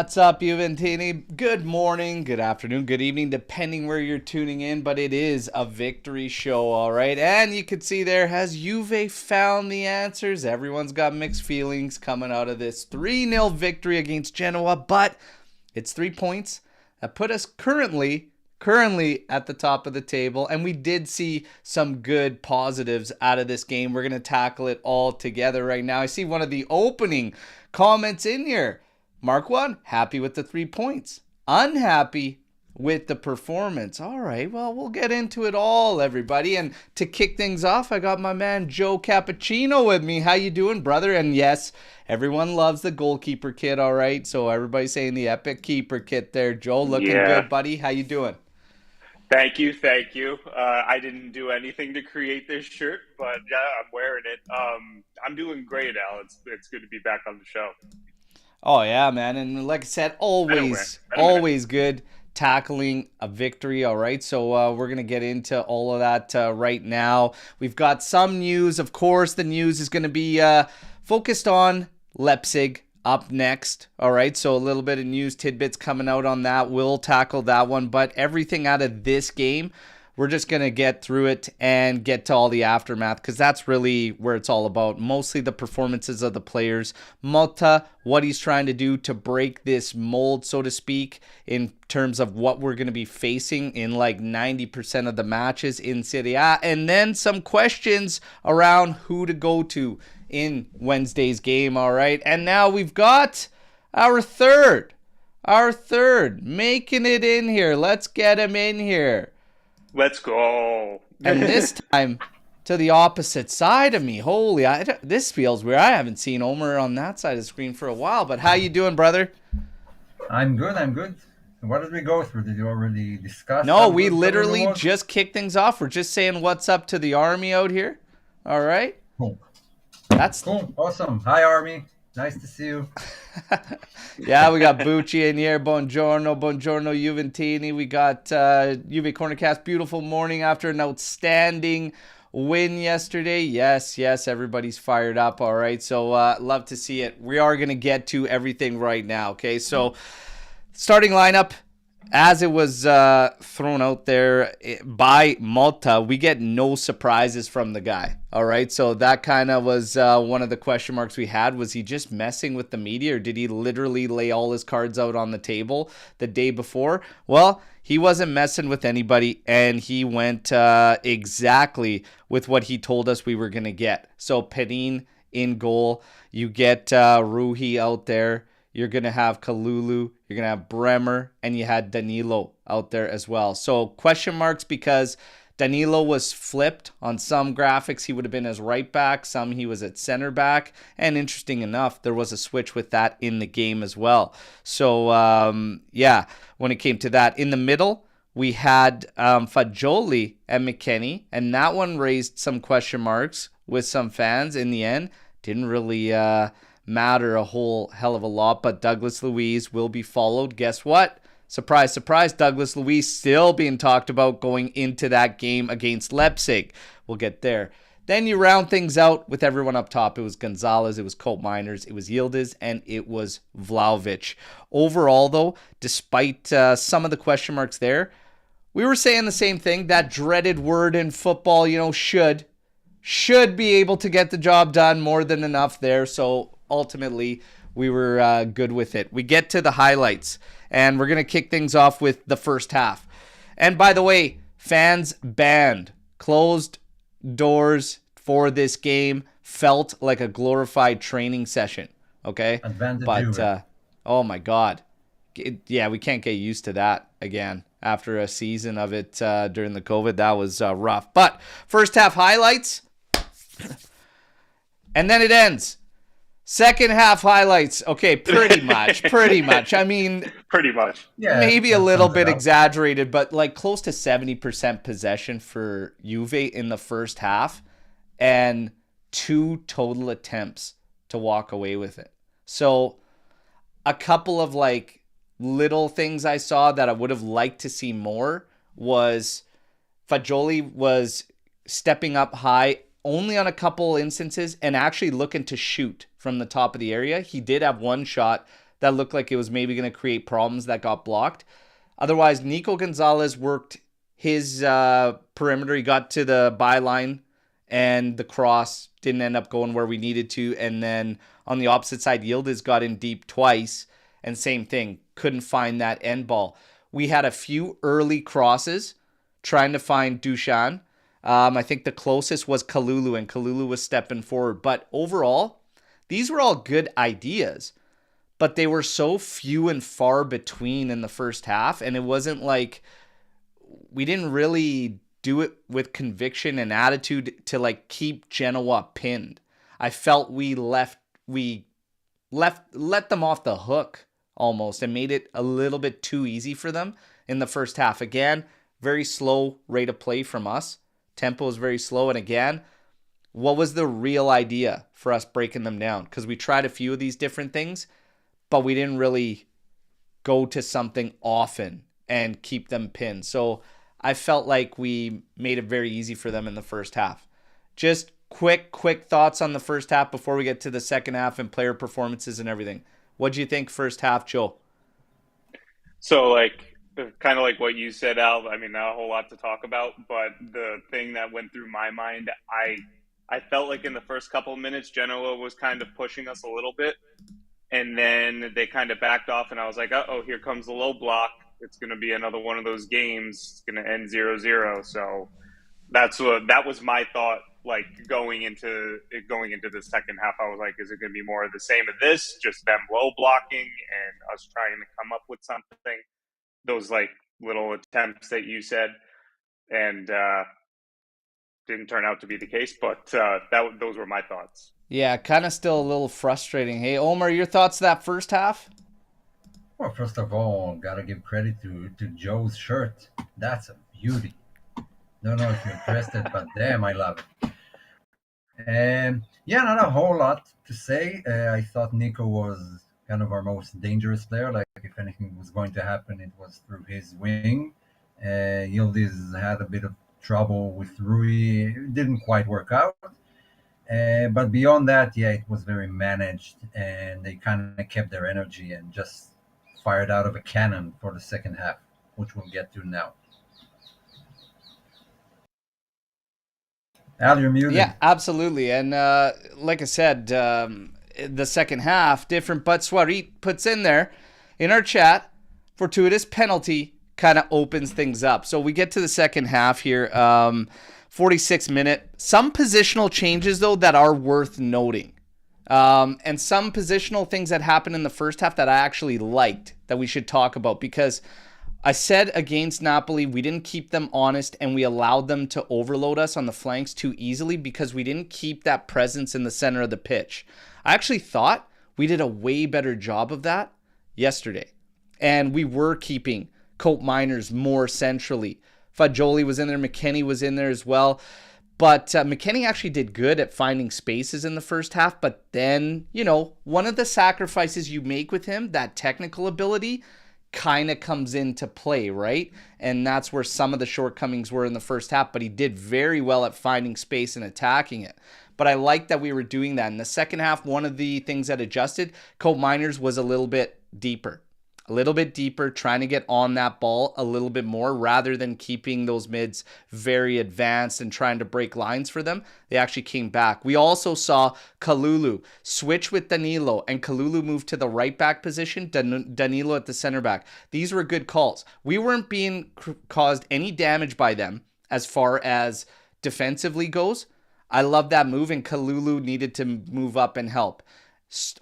What's up, Juventini? Good morning, good afternoon, good evening, depending where you're tuning in, but it is a victory show, all right? And you can see there, has Juve found the answers? Everyone's got mixed feelings coming out of this 3-0 victory against Genoa, but it's 3 points that put us currently at the top of the table, and we did see some good positives out of this game. We're going to tackle it all together right now. I see one of the opening comments in here. Mark 1, happy with the 3 points. Unhappy with the performance. All right, well, we'll get into it all, everybody. And to kick things off, I got my man Joe Cappuccino with me. How you doing, brother? And yes, everyone loves the goalkeeper kit, all right? So everybody's saying the epic keeper kit there. Joe, looking good, buddy. How you doing? Thank you. I didn't do anything to create this shirt, but yeah, I'm wearing it. I'm doing great, Al. It's good to be back on the show. Oh, yeah, man. And like I said, always good tackling a victory, all right? So we're going to get into all of that right now. We've got some news. Of course, the news is going to be focused on Leipzig up next, all right? So a little bit of news tidbits coming out on that. We'll tackle that one. But everything out of this game, we're just going to get through it and get to all the aftermath because that's really where it's all about. Mostly the performances of the players. Motta, what he's trying to do to break this mold, so to speak, in terms of what we're going to be facing in like 90% of the matches in Serie A. And then some questions around who to go to in Wednesday's game, all right? And now we've got our third making it in here. Let's get him in here. Let's go. And this time to the opposite side of me. Holy, this feels weird. I haven't seen Omer on that side of the screen for a while. But how you doing, brother? I'm good. What did we go through? Did you already discuss? No, we literally just kicked things off. We're just saying what's up to the army out here. All right? Cool. That's cool. Awesome. Hi, Army. Nice to see you. Yeah, we got Lucci in here. Buongiorno, Juventini. We got Juve Cornercast. Beautiful morning after an outstanding win yesterday. Yes, everybody's fired up. All right, so love to see it. We are going to get to everything right now, okay? So starting lineup, as it was thrown out there by Motta, we get no surprises from the guy. All right, so that kind of was one of the question marks we had. Was he just messing with the media, or did he literally lay all his cards out on the table the day before? Well, he wasn't messing with anybody, and he went exactly with what he told us we were going to get. So Perin in goal. You get Ruhi out there. You're going to have Kalulu, you're going to have Bremer, and you had Danilo out there as well. So question marks because Danilo was flipped on some graphics. He would have been as right back. Some he was at center back. And interesting enough, there was a switch with that in the game as well. So, yeah, when it came to that. In the middle, we had Fagioli and McKennie, and that one raised some question marks with some fans in the end. Didn't really matter a whole hell of a lot, but Douglas Luiz will be followed. Guess what? Surprise, surprise, Douglas Luiz still being talked about going into that game against Leipzig. We'll get there. Then you round things out with everyone up top. It was Gonzalez, it was Colt Miners, it was Yildiz, and it was Vlahovic. Overall, though, despite some of the question marks there, we were saying the same thing. That dreaded word in football, should be able to get the job done, more than enough there. So ultimately, we were good with it. We get to the highlights, and we're going to kick things off with the first half. And by the way, fans banned. Closed doors for this game. Felt like a glorified training session, okay? But, oh my God. We can't get used to that again after a season of it during the COVID. That was rough. But first half highlights, and then it ends. Second half highlights. Okay, pretty much. I mean, pretty much. Yeah, maybe a little bit exaggerated, but like close to 70% possession for Juve in the first half and 2 total attempts to walk away with it. So a couple of like little things I saw that I would have liked to see more was Fagioli was stepping up high only on a couple instances and actually looking to shoot from the top of the area. He did have one shot that looked like it was maybe going to create problems that got blocked. Otherwise, Nico Gonzalez worked his perimeter. He got to the byline, and the cross didn't end up going where we needed to. And then on the opposite side, Yildiz got in deep twice, and same thing, couldn't find that end ball. We had a few early crosses trying to find Dushan. I think the closest was Kalulu, and Kalulu was stepping forward. But overall, these were all good ideas, but they were so few and far between in the first half, and it wasn't like we didn't really do it with conviction and attitude to like keep Genoa pinned. I felt we let them off the hook almost and made it a little bit too easy for them in the first half. Again, very slow rate of play from us. Tempo is very slow. And again, what was the real idea for us breaking them down? Because we tried a few of these different things, but we didn't really go to something often and keep them pinned. So I felt like we made it very easy for them in the first half. Just quick thoughts on the first half before we get to the second half and player performances and everything. What do you think first half, Joe? So, kind of like what you said, Al. I mean, not a whole lot to talk about, but the thing that went through my mind, I felt like in the first couple of minutes, Genoa was kind of pushing us a little bit, and then they kind of backed off, and I was like, uh-oh, here comes the low block. It's going to be another one of those games. It's going to end 0-0. So that was my thought. Like going into the second half, I was like, is it going to be more of the same of this? Just them low blocking and us trying to come up with something. Those like little attempts that you said, and didn't turn out to be the case. But those were my thoughts. Yeah, kind of still a little frustrating. Hey, Omer, your thoughts that first half? Well, first of all, gotta give credit to Joe's shirt. That's a beauty. Don't know if you're interested, but damn, I love it. And yeah, not a whole lot to say. I thought Nico was kind of our most dangerous player. Like if anything was going to happen, it was through his wing. Yildiz had a bit of trouble with Rui. It didn't quite work out. But beyond that, yeah, it was very managed, and they kind of kept their energy and just fired out of a cannon for the second half, which we'll get to now. Al, you're muted. Yeah, absolutely. And like I said, the second half, different, but Swarit puts in there in our chat, fortuitous penalty kind of opens things up. So we get to the second half here, 46 minute. Some positional changes, though, that are worth noting. And some positional things that happened in the first half that I actually liked that we should talk about, because I said against Napoli, we didn't keep them honest and we allowed them to overload us on the flanks too easily because we didn't keep that presence in the center of the pitch. I actually thought we did a way better job of that yesterday. And we were keeping Cope Miners more centrally. Fagioli was in there. McKennie was in there as well. But McKennie actually did good at finding spaces in the first half. But then, one of the sacrifices you make with him, that technical ability, kind of comes into play, right? And that's where some of the shortcomings were in the first half, but he did very well at finding space and attacking it. But I like that we were doing that. In the second half, one of the things that adjusted, Cope Miners was a little bit deeper, trying to get on that ball a little bit more rather than keeping those mids very advanced and trying to break lines for them. They actually came back. We also saw Kalulu switch with Danilo, and Kalulu moved to the right back position, Danilo at the center back. These were good calls. We weren't being caused any damage by them as far as defensively goes. I love that move, and Kalulu needed to move up and help.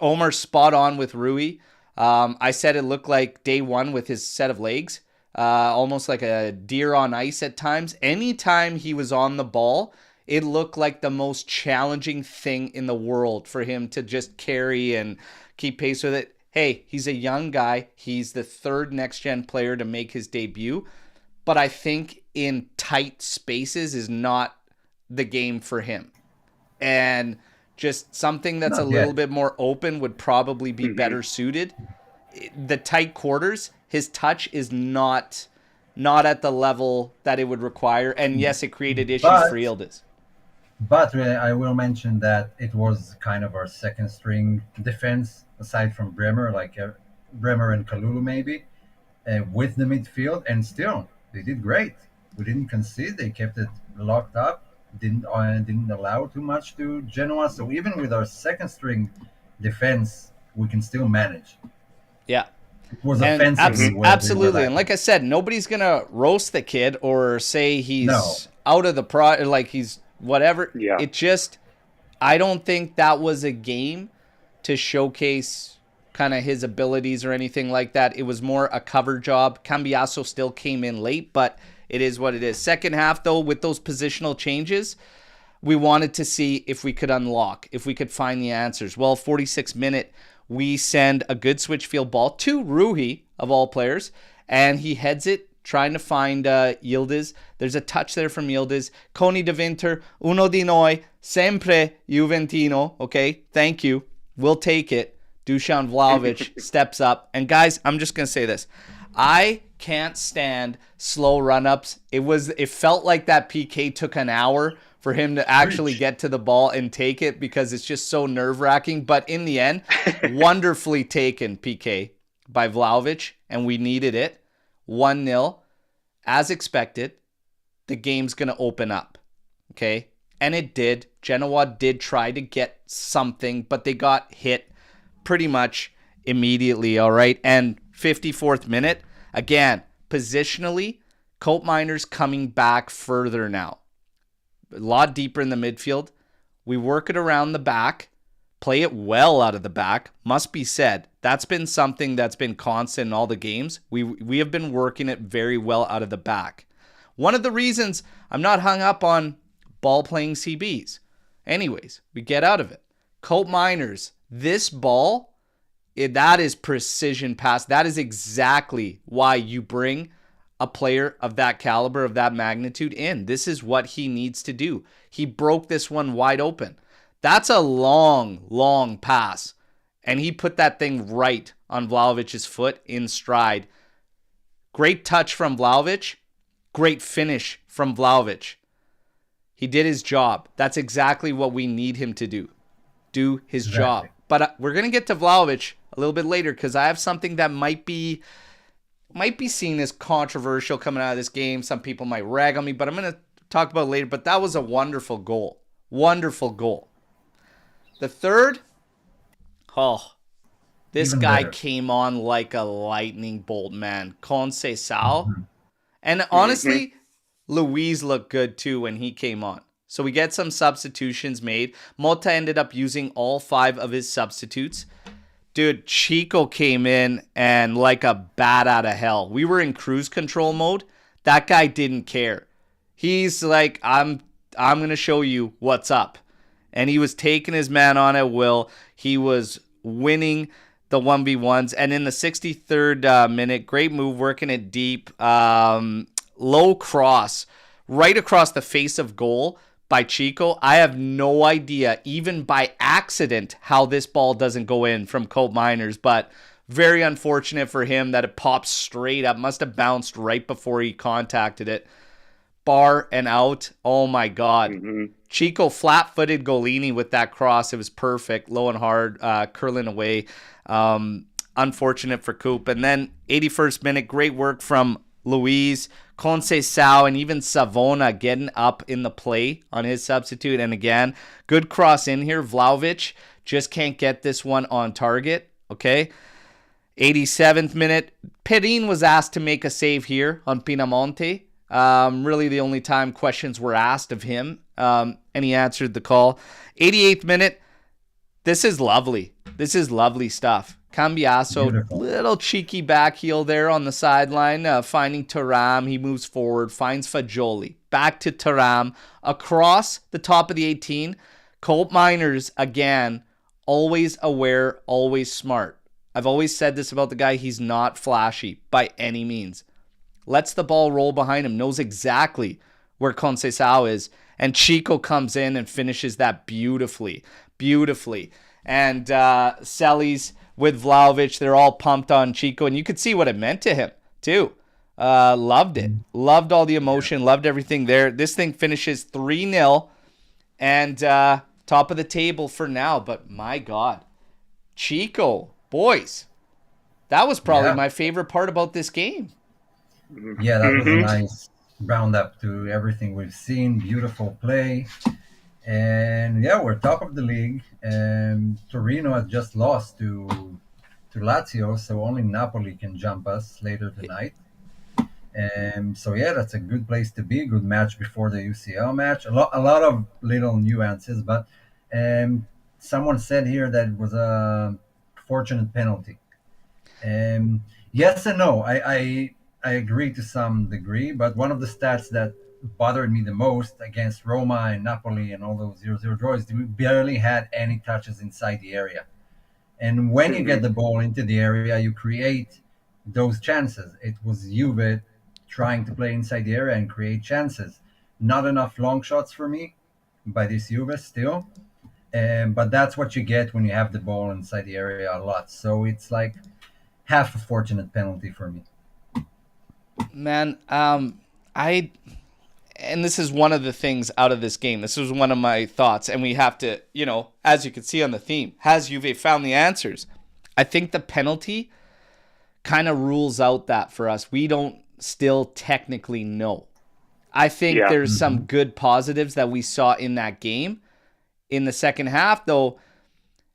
Omer spot on with Rui. I said it looked like day one with his set of legs, almost like a deer on ice at times. Anytime he was on the ball, it looked like the most challenging thing in the world for him to just carry and keep pace with it. Hey, he's a young guy. He's the third next-gen player to make his debut. But I think in tight spaces is not the game for him. And just something that's a little bit more open would probably be better suited. The tight quarters, his touch is not at the level that it would require. And yes, it created issues for Yildiz. But I will mention that it was kind of our second string defense, aside from Bremer. Like Bremer and Kalulu maybe with the midfield, and still they did great. We didn't concede. They kept it locked up. Didn't allow too much to Genoa. So even with our second string defense, we can still manage. Yeah. It was And offensively where they were absolutely. And lacking. like I said, nobody's going to roast the kid or say No, he's out of the like he's whatever. Yeah. It just, I don't think that was a game to showcase kind of his abilities or anything like that. It was more a cover job. Cambiaso still came in late, but it is what it is. Second half, though, with those positional changes, we wanted to see if we could unlock, if we could find the answers. Well, 46th minute, we send a good switch field ball to Ruhi, of all players, and he heads it, trying to find Yildiz. There's a touch there from Yildiz. Coni de Vinter, uno di noi, sempre Juventino. Okay, thank you. We'll take it. Dusan Vlahovic steps up. And guys, I'm just going to say this. I can't stand slow run-ups. It felt like that PK took an hour for him to actually get to the ball and take it because it's just so nerve-wracking. But in the end, wonderfully taken PK by Vlahovic, and we needed it. 1-0. As expected, the game's going to open up. Okay? And it did. Genoa did try to get something, but they got hit pretty much immediately, all right? And 54th minute, again, positionally, Cope Miners coming back further now. A lot deeper in the midfield. We work it around the back, play it well out of the back. Must be said, that's been something that's been constant in all the games. We have been working it very well out of the back. One of the reasons I'm not hung up on ball playing CBs. Anyways, we get out of it. Cope Miners, this ball, that is precision pass. That is exactly why you bring a player of that caliber, of that magnitude in. This is what he needs to do. He broke this one wide open. That's a long, long pass. And he put that thing right on Vlahovic's foot in stride. Great touch from Vlahovic. Great finish from Vlahovic. He did his job. That's exactly what we need him to do. Do his job. But we're going to get to Vlahovic a little bit later because I have something that might be seen as controversial coming out of this game. Some people might rag on me, but I'm going to talk about it later. But that was a wonderful goal. Wonderful goal. The third, this Even guy better. came on like a lightning bolt, man. Conceição. And honestly, Luis looked good too when he came on. So we get some substitutions made. Mota ended up using all 5 of his substitutes. Dude, Chico came in and like a bat out of hell. We were in cruise control mode. That guy didn't care. He's like, I'm going to show you what's up. And he was taking his man on at will. He was winning the 1v1s. And in the 63rd minute, great move, working it deep. Low cross, right across the face of goal by Chico. I have no idea, even by accident, how this ball doesn't go in from Cope Miners. But very unfortunate for him that it popped straight up. Must have bounced right before he contacted it. Bar and out. Oh my God. Chico flat-footed Golini with that cross. It was perfect. Low and hard, curling away. Unfortunate for Coop. And then 81st minute, great work from Luis, Conceição, and even Savona getting up in the play on his substitute. And again, good cross in here. Vlahovic just can't get this one on target. Okay. 87th minute, Perin was asked to make a save here on Pinamonti. Really the only time questions were asked of him. And he answered the call. 88th minute, this is lovely. This is lovely stuff. Cambiaso, Beautiful. little cheeky back heel there on the sideline, finding Thuram. He moves forward, finds Fagioli. Back to Thuram, across the top of the 18. Cope Miners, again, always aware, always smart. I've always said this about the guy. He's not flashy by any means. Lets the ball roll behind him, knows exactly where Conceição is. And Chico comes in and finishes that beautifully. Beautifully. And Sellies with Vlahovic, they're all pumped on Chico. And you could see what it meant to him, too. Loved it. Loved all the emotion. Loved everything there. This thing finishes 3-0. And top of the table for now. But my God. Chico, boys. That was probably Yeah. my favorite part about this game. Yeah, that was a Mhm. nice roundup to everything we've seen. Beautiful play. And yeah, we're top of the league. And Torino has just lost to Lazio, so only Napoli can jump us later tonight. So yeah, that's a good place to be. Good match before the UCL match. A lot of little nuances, but someone said here that it was a fortunate penalty. Yes and no. I agree to some degree, but one of the stats that bothered me the most against Roma and Napoli and all those 0-0 draws, we barely had any touches inside the area. And when you get Mhm. the ball into the area, you create those chances. It was Juve trying to play inside the area and create chances. Not enough long shots for me by this Juve still. But that's what you get when you have the ball inside the area a lot. So it's like half a fortunate penalty for me. Man, I and this is one of the things out of this game. This was one of my thoughts, and we have to, as you can see on the theme, has Juve found the answers? I think the penalty kind of rules out that for us. We don't still technically know. I think Yeah. there's some Hmm. good positives that we saw in that game. In the second half, though,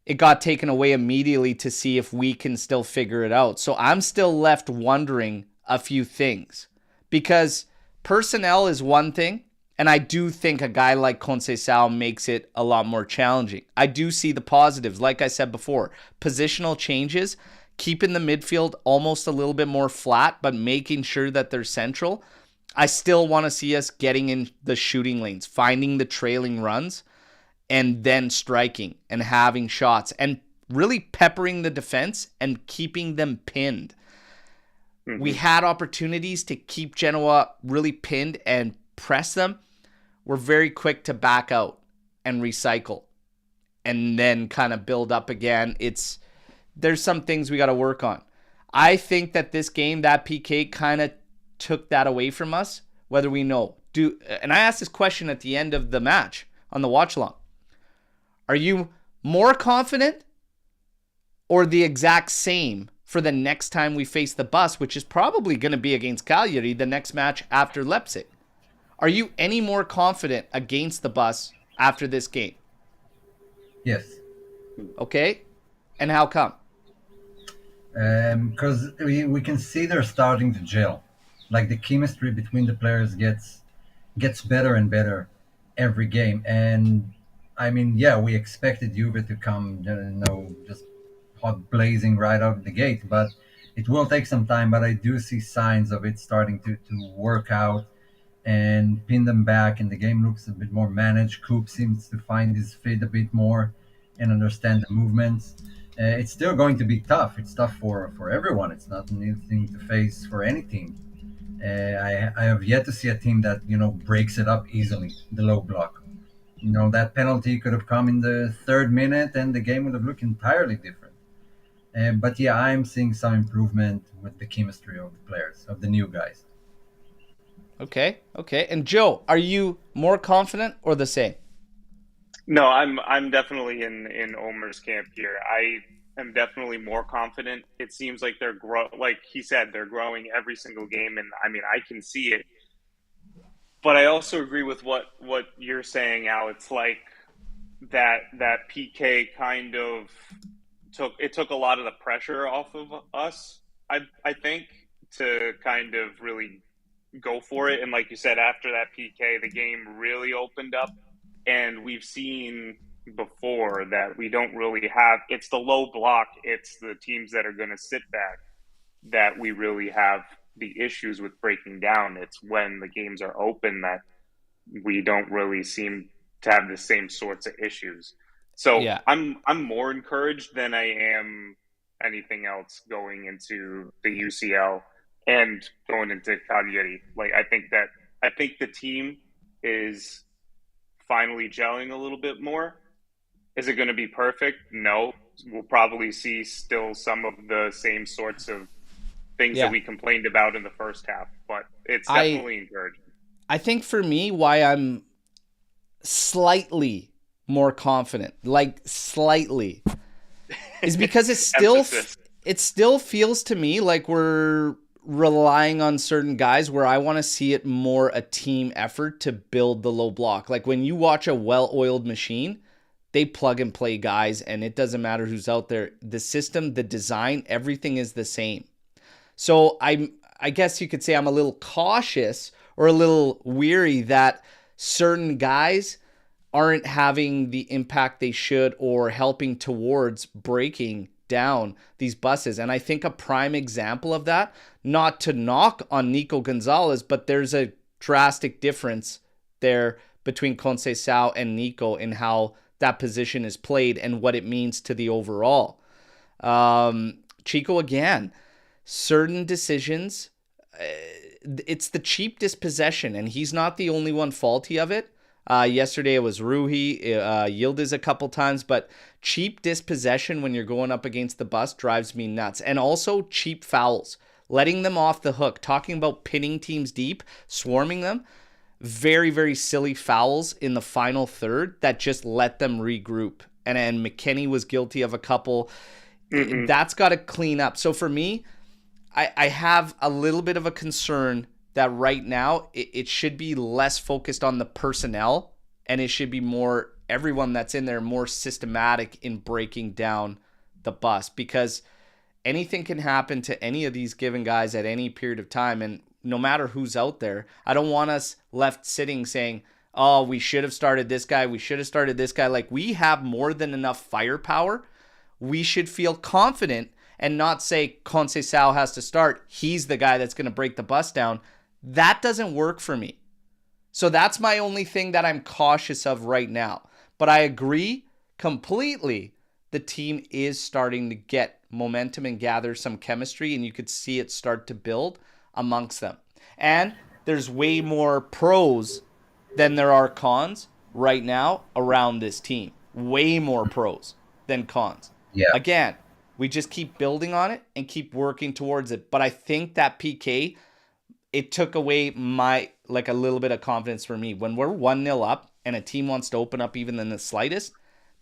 it got taken away immediately to see if we can still figure it out. So I'm still left wondering a few things because personnel is one thing, and I do think a guy like Conceição makes it a lot more challenging. I do see the positives, like I said before, positional changes, keeping the midfield almost a little bit more flat, but making sure that they're central. I still want to see us getting in the shooting lanes, finding the trailing runs, and then striking and having shots and really peppering the defense and keeping them pinned. We Mhm. had opportunities to keep Genoa really pinned and press them. We're very quick to back out and recycle and then kind of build up again. There's some things we got to work on. I think that this game, that PK kind of took that away from us, whether we know. And I asked this question at the end of the match on the watch along. Are you more confident or the exact same for the next time we face the bus, which is probably going to be against Cagliari, the next match after Leipzig? Are you any more confident against the bus after this game? Yes. Okay? And how come? Because we can see they're starting to gel. Like the chemistry between the players gets better and better every game. And I mean, yeah, we expected Juve to come, just hot blazing right out of the gate, but it will take some time. But I do see signs of it starting to work out and pin them back, and the game looks a bit more managed. Coop seems to find his fit a bit more and understand the movements. It's still going to be tough. It's tough for everyone. It's not an easy thing to face for any team. I have yet to see a team that breaks it up easily. The low block. That penalty could have come in the third minute, and the game would have looked entirely different. But yeah, I'm seeing some improvement with the chemistry of the players, of the new guys. Okay. And Joe, are you more confident or the same? No, I'm definitely in Omer's camp here. I am definitely more confident. It seems like like he said, they're growing every single game, and I mean I can see it. But I also agree with what you're saying, Al. It's like that PK kind of took a lot of the pressure off of us. I think to kind of really go for it. And like you said, after that PK, the game really opened up. And we've seen before that we don't really have it's the low block, it's the teams that are going to sit back that we really have the issues with breaking down. It's when the games are open that we don't really seem to have the same sorts of issues. So Yeah. I'm more encouraged than I am anything else going into the UCL and going into Cagliari. Like I think the team is finally gelling a little bit more. Is it going to be perfect? No. We'll probably see still some of the same sorts of things that Yeah. we complained about in the first half, but it's I definitely encouraging. I think for me why I'm slightly more confident, like slightly, is because it's still Emphasis. it still feels to me like we're relying on certain guys where I want to see it more a team effort to build the low block. Like when you watch a well-oiled machine, they plug and play guys, and it doesn't matter who's out there. The system, the design, everything is the same. So I guess you could say I'm a little cautious or a little weary that certain guys aren't having the impact they should or helping towards breaking down these buses. And I think a prime example of that, not to knock on Nico Gonzalez, but there's a drastic difference there between Conceição and Nico in how that position is played and what it means to the overall. Chico, again, certain decisions, it's the cheap dispossession, and he's not the only one faulty of it. Yesterday it was Rui, Yildiz a couple times, but cheap dispossession when you're going up against the bus drives me nuts. And also cheap fouls, letting them off the hook, talking about pinning teams deep, swarming them. Very, very silly fouls in the final third that just let them regroup. And McKennie was guilty of a couple. Mm-hmm. That's got to clean up. So for me, I have a little bit of a concern that right now it should be less focused on the personnel, and it should be more everyone that's in there more systematic in breaking down the bus, because anything can happen to any of these given guys at any period of time. And no matter who's out there, I don't want us left sitting saying, oh, we should have started this guy, we should have started this guy. Like, we have more than enough firepower. We should feel confident and not say Conceição has to start. He's the guy that's going to break the bus down. That doesn't work for me. So that's my only thing that I'm cautious of right now. But I agree completely. The team is starting to get momentum and gather some chemistry, and you could see it start to build amongst them. And there's way more pros than there are cons right now around this team. Way more pros than cons. Yeah. Again, we just keep building on it and keep working towards it. But I think that PK, it took away a little bit of confidence for me. When we're 1-0 up and a team wants to open up even in the slightest,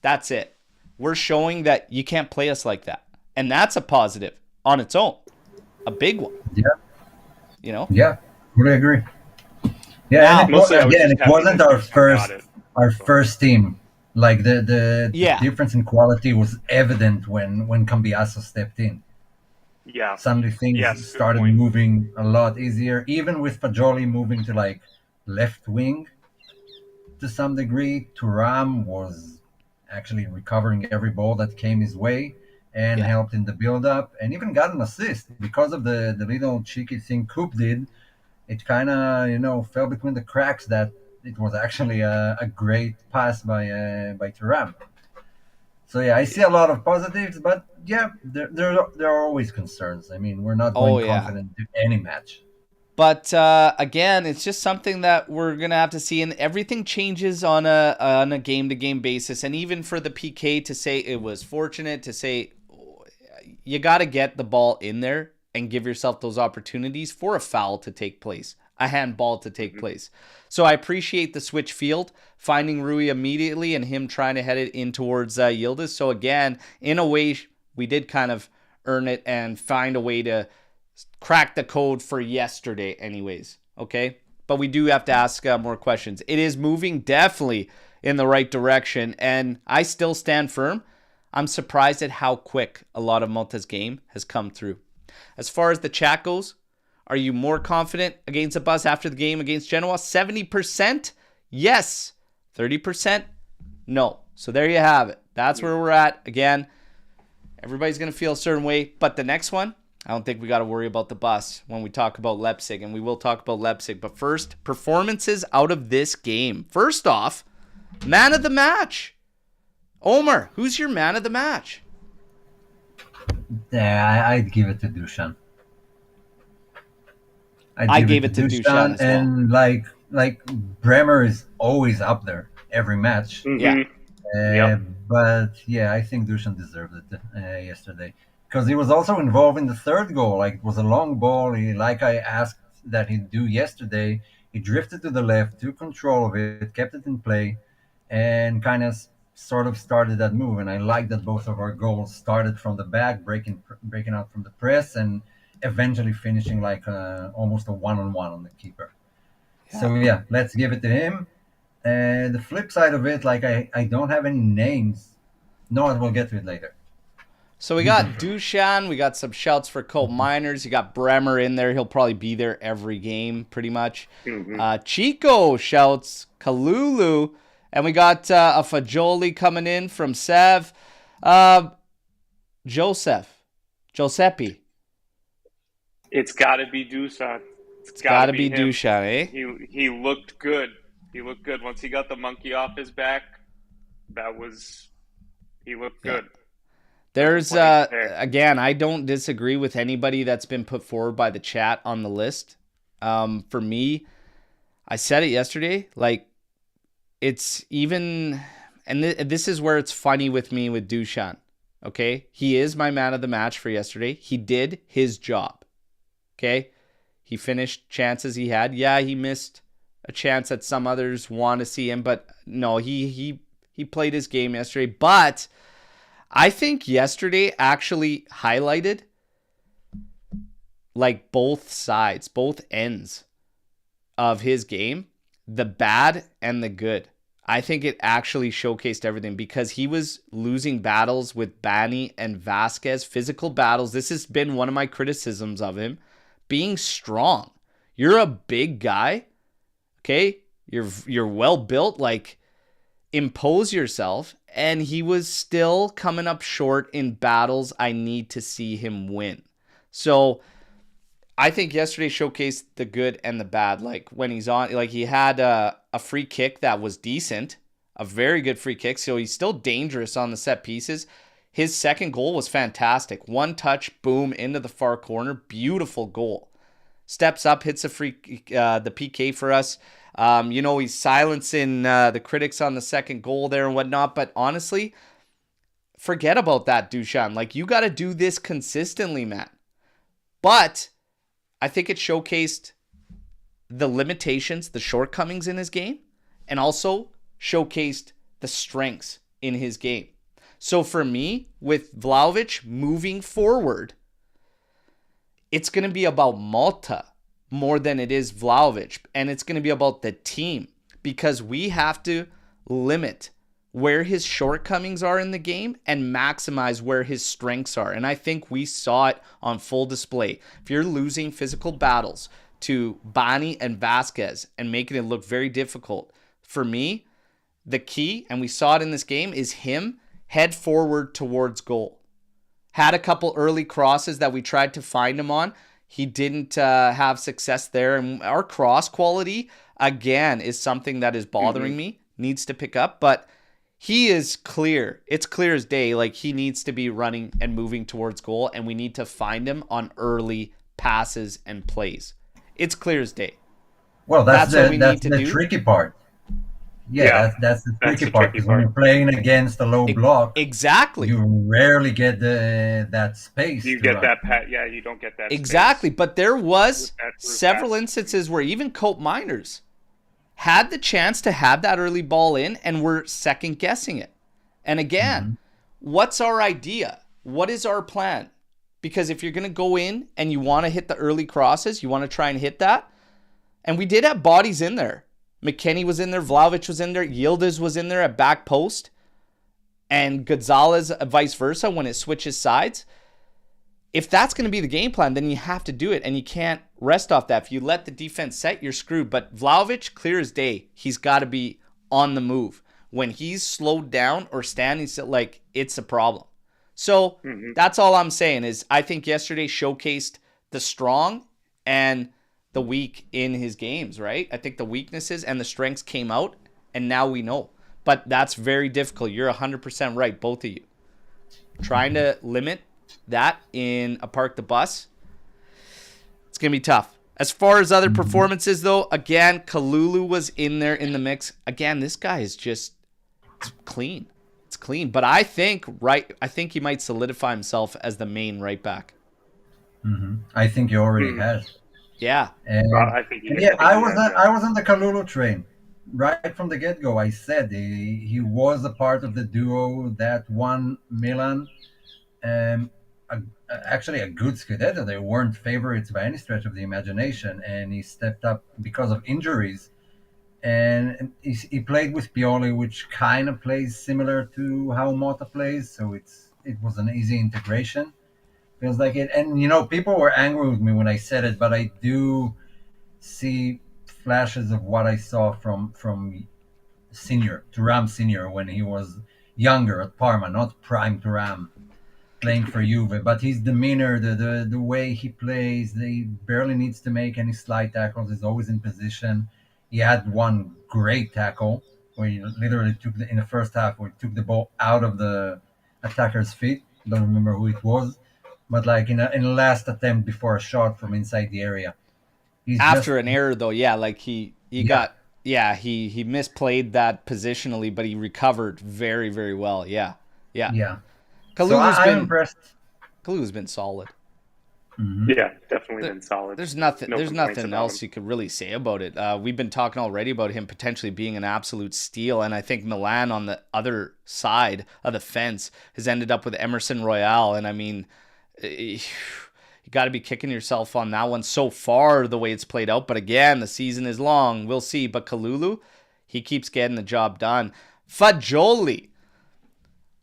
that's it. We're showing that you can't play us like that. And that's a positive on its own. A big one. Yeah. You know? Yeah, really agree. Yeah, Now, and it wasn't our first team. Like the difference in quality was evident when Cambiasso stepped in. Yeah. Suddenly things started moving a lot easier, even with Fagioli moving to like left wing to some degree. Thuram was actually recovering every ball that came his way and helped in the build-up, and even got an assist because of the little cheeky thing Coop did. It kind of fell between the cracks that it was actually a great pass by Thuram. So yeah, I see a lot of positives, but yeah, there are always concerns. I mean, we're not going confident to any match. But again, it's just something that we're gonna have to see, and everything changes on a game-to-game basis. And even for the PK to say it was fortunate, to say you got to get the ball in there and give yourself those opportunities for a foul to take place, a handball to take place. So I appreciate the switch field, finding Rui immediately and him trying to head it in towards Yildiz. So again, in a way, we did kind of earn it and find a way to crack the code for yesterday anyways, okay? But we do have to ask more questions. It is moving definitely in the right direction, and I still stand firm. I'm surprised at how quick a lot of Mota's game has come through. As far as the chat goes, are you more confident against the bus after the game against Genoa? 70%? Yes. 30%? No. So there you have it. That's where we're at. Again, everybody's going to feel a certain way. But the next one, I don't think we got to worry about the bus when we talk about Leipzig. And we will talk about Leipzig. But first, performances out of this game. First off, man of the match. Omer, who's your man of the match? Yeah, I'd give it to Dusan. I gave it to Dusan as well. And like Bremer is always up there every match. Mm-hmm. Yeah. But yeah, I think Dusan deserved it yesterday because he was also involved in the third goal. Like, it was a long ball. Like I asked that he'd do yesterday, he drifted to the left, took control of it, kept it in play, and kind of sort of started that move, and I like that both of our goals started from the back, breaking out from the press, and eventually finishing like almost a one-on-one on the keeper. So yeah, let's give it to him. And the flip side of it, like I don't have any names. No, we'll get to it later. So we got Dusan. We got some shouts for Colt Miners. You got Bremer in there. He'll probably be there every game, pretty much. Chico shouts Kalulu. And we got a Fajoli coming in from Sev. Giuseppe. It's got to be Dusan. It's got to be Dusan, eh? He looked good. He looked good. Once he got the monkey off his back, he looked good. There's, again, I don't disagree with anybody that's been put forward by the chat on the list. For me, I said it yesterday, like, it's even, and this is where it's funny with me with Dusan, okay? He is my man of the match for yesterday. He did his job, okay? He finished chances he had. Yeah, he missed a chance that some others want to see him, but no, he played his game yesterday. But I think yesterday actually highlighted like both sides, both ends of his game, the bad and the good. I think it actually showcased everything because he was losing battles with Bani and Vasquez, physical battles. This has been one of my criticisms of him, being strong. You're a big guy, okay? You're well built, like impose yourself, and he was still coming up short in battles I need to see him win. So I think yesterday showcased the good and the bad. Like when he's on, like he had a free kick that was decent, a very good free kick. So he's still dangerous on the set pieces. His second goal was fantastic. One touch, boom, into the far corner. Beautiful goal. Steps up, hits the PK for us. He's silencing the critics on the second goal there and whatnot. But honestly, forget about that, Dusan. Like, you got to do this consistently, man. But I think it showcased the limitations, the shortcomings in his game, and also showcased the strengths in his game. So for me, with Vlahovic moving forward, it's going to be about Malta more than it is Vlahovic, and it's going to be about the team because we have to limit where his shortcomings are in the game and maximize where his strengths are. And I think we saw it on full display. If you're losing physical battles to Bani and Vasquez and making it look very difficult, for me, the key, and we saw it in this game, is him head forward towards goal. Had a couple early crosses that we tried to find him on. He didn't have success there. And our cross quality, again, is something that is bothering me, needs to pick up. But he is clear. It's clear as day. Like, he needs to be running and moving towards goal, and we need to find him on early passes and plays. It's clear as day. Well, that's the tricky part. Yeah, that's the tricky part. Because when you're playing against a low block, exactly, you rarely get that space. You get that you don't get that exactly. Space. But there was several instances where even Colt Miners had the chance to have that early ball in, and we're second guessing it. And again, what's our idea? What is our plan? Because if you're going to go in and you want to hit the early crosses, you want to try and hit that. And we did have bodies in there. McKennie was in there. Vlahovic was in there. Yildiz was in there at back post. And Gonzalez vice versa when it switches sides. If that's going to be the game plan, then you have to do it. And you can't rest off that. If you let the defense set, you're screwed. But Vlahovic, clear as day, he's got to be on the move. When he's slowed down or standing still, like, it's a problem. So that's all I'm saying is I think yesterday showcased the strong and the weak in his games, right? I think the weaknesses and the strengths came out, and now we know. But that's very difficult. You're 100% right, both of you. Trying to limit that in a park the bus, it's going to be tough. As far as other performances, though, again, Kalulu was in there in the mix. Again, this guy is just clean. It's clean. But I think he might solidify himself as the main right back. I think he already has. Yeah. I was on the Kalulu train. right from the get-go, I said he was a part of the duo that won Milan. Um, a, Actually, a good Scudetto. They weren't favorites by any stretch of the imagination, and he stepped up because of injuries. And he played with Pioli, which kind of plays similar to how Mota plays, so it was an easy integration. Feels like it. And people were angry with me when I said it, but I do see flashes of what I saw from senior Thuram senior when he was younger at Parma, not prime Thuram playing for Juve. But his demeanor, the way he plays, he barely needs to make any slide tackles. He's always in position. He had one great tackle where he literally in the first half where he took the ball out of the attacker's feet. Don't remember who it was, but like in a last attempt before a shot from inside the area. He's just After an error, though, yeah, like he yeah, got, yeah, he misplayed that positionally, but he recovered very, very well. Yeah, yeah. yeah. So Kalulu's I'm been impressed. Kalulu's been solid. Hmm. Yeah, definitely There- been solid. There's nothing. No There's complaints nothing about him. else you could really say about it. We've been talking already about him potentially being an absolute steal, and I think Milan on the other side of the fence has ended up with Emerson Royale, and I mean, you got to be kicking yourself on that one so far the way it's played out. But again, the season is long. We'll see. But Kalulu, he keeps getting the job done. Fagioli.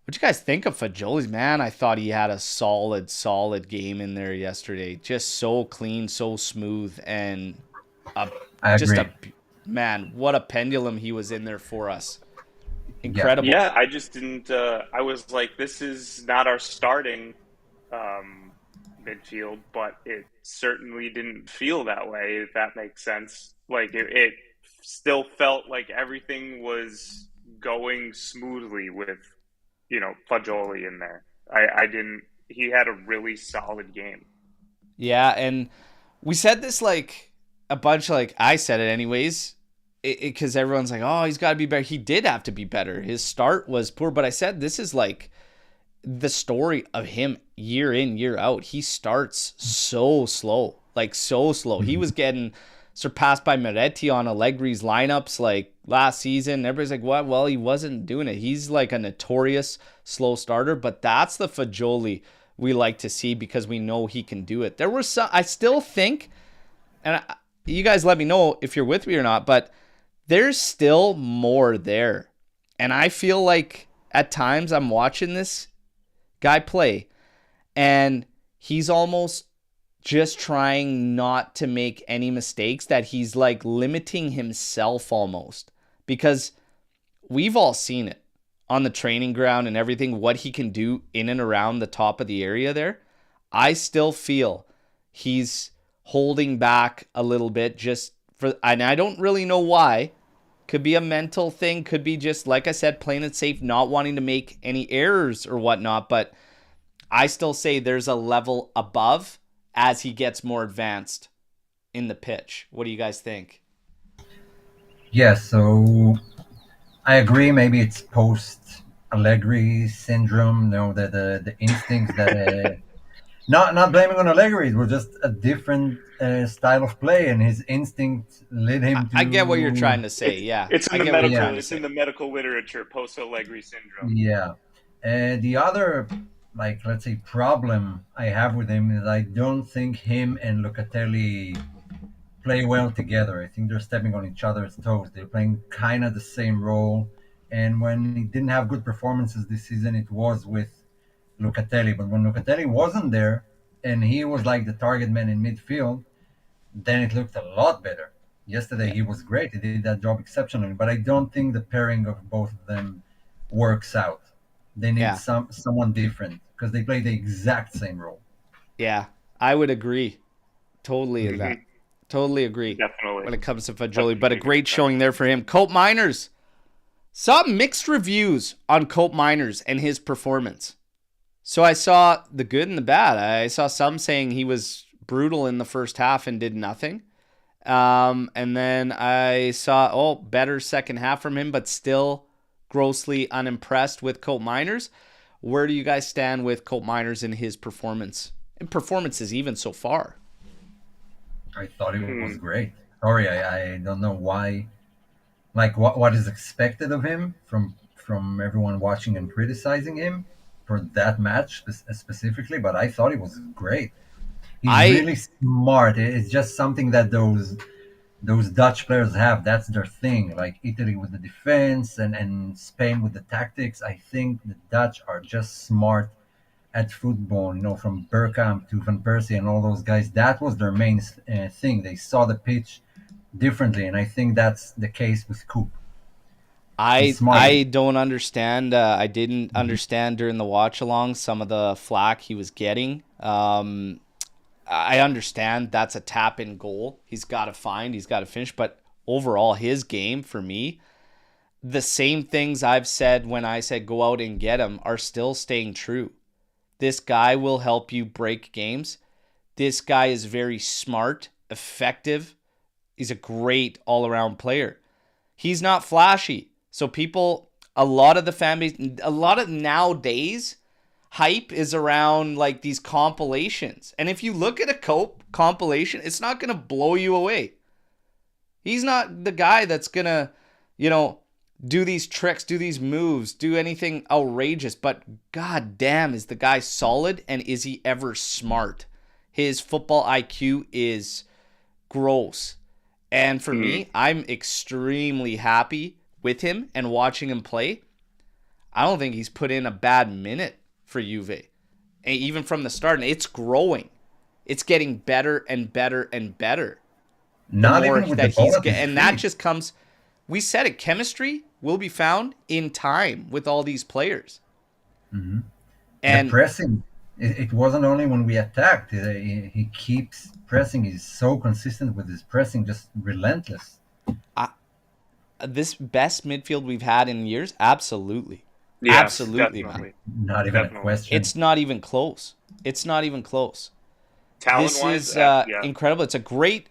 What you guys think of Fagioli's, man? I thought he had a solid game in there yesterday. Just so clean, so smooth, and a, I just agree. a man. What a pendulum he was in there for us. Yeah. Incredible. Yeah, I just didn't. I was like, this is not our starting um, midfield, but it certainly didn't feel that way, if that makes sense. Like, it still felt like everything was going smoothly with, Fagioli in there. I didn't. He had a really solid game. Yeah, and we said this like a bunch. Like I said it anyways, because everyone's like, "Oh, he's got to be better." He did have to be better. His start was poor, but I said this is like the story of him year in, year out. He starts so slow, like so slow. He Mhm. was getting surpassed by Moretti on Allegri's lineups like last season. Everybody's like, what? Well, he wasn't doing it. He's like a notorious slow starter, but that's the Fagioli we like to see because we know he can do it. There were some, I still think, and you guys let me know if you're with me or not, but there's still more there. And I feel like at times I'm watching this guy play and he's almost just trying not to make any mistakes, that he's like limiting himself almost, because we've all seen it on the training ground and everything, what he can do in and around the top of the area there. I still feel he's holding back a little bit just for, and I don't really know why. Could be a mental thing, could be just, like I said, playing it safe, not wanting to make any errors or whatnot, but I still say there's a level above as he gets more advanced in the pitch. What do you guys think? Yes, so I agree. Maybe it's post Allegri syndrome. The instincts that not blaming on Allegri. It was just a different style of play, and his instinct led I, him I get what you're to trying to say. It's Yeah, it's in I the get what you're yeah, medical trying to it's in say. the medical literature, post Allegri syndrome. yeah. The other, like, let's say, problem I have with him is I don't think him and Locatelli play well together. I think they're stepping on each other's toes. They're playing kind of the same role. And when he didn't have good performances this season, it was with Locatelli. But when Locatelli wasn't there and he was like the target man in midfield, then it looked a lot better. Yesterday Yeah, he was great. He did that job exceptionally. But I don't think the pairing of both of them works out. They need yeah, someone different because they play the exact same role. yeah. I would agree. Totally of Hmm. that. Totally agree Definitely, when it comes to Fajoli. But a definitely agree great with that. showing there for him. Cope Miners. Saw mixed reviews on Cope Miners and his performance. So I saw the good and the bad. I saw some saying he was brutal in the first half and did nothing. And then I saw, better second half from him, but still grossly unimpressed with Colt Miners. Where do you guys stand with Colt Miners in his performance? And performances even so far. I thought it was Hmm. great. Sorry, I don't know why like what is expected of him from everyone watching and criticizing him for that match specifically. But I thought he was great. He's I really smart. It's just something that those Dutch players have. That's their thing. Like Italy with the defense and Spain with the tactics. I think the Dutch are just smart at football. From Bergkamp to Van Persie and all those guys. That was their main thing. They saw the pitch differently, and I think that's the case with Coop. He's smart. I don't understand. I didn't understand during the watch along some of the flack he was getting. I understand that's a tap in goal. He's got to find, he's got to finish. But overall, his game for me, the same things I've said when I said go out and get him are still staying true. This guy will help you break games. This guy is very smart, effective. He's a great all around player. He's not flashy. So people, a lot of the fan base, a lot of nowadays, hype is around like these compilations. And if you look at a compilation, it's not going to blow you away. He's not the guy that's going to, do these tricks, do these moves, do anything outrageous. But god damn, is the guy solid, and is he ever smart? His football IQ is gross. And for me, I'm extremely happy with him and watching him play. I don't think he's put in a bad minute for Juve. And even from the start, and it's growing. It's getting better and better and better. Not even with the ball at his and feet. that just comes, we said it, chemistry will be found in time with all these players. Mm-hmm. And the pressing, it wasn't only when we attacked. He keeps pressing. He's so consistent with his pressing, just relentless. This best midfield we've had in years? Absolutely. Yes, absolutely, definitely. man. Not even a question. It's not even close. It's not even close. Talent-wise, this is incredible. It's a great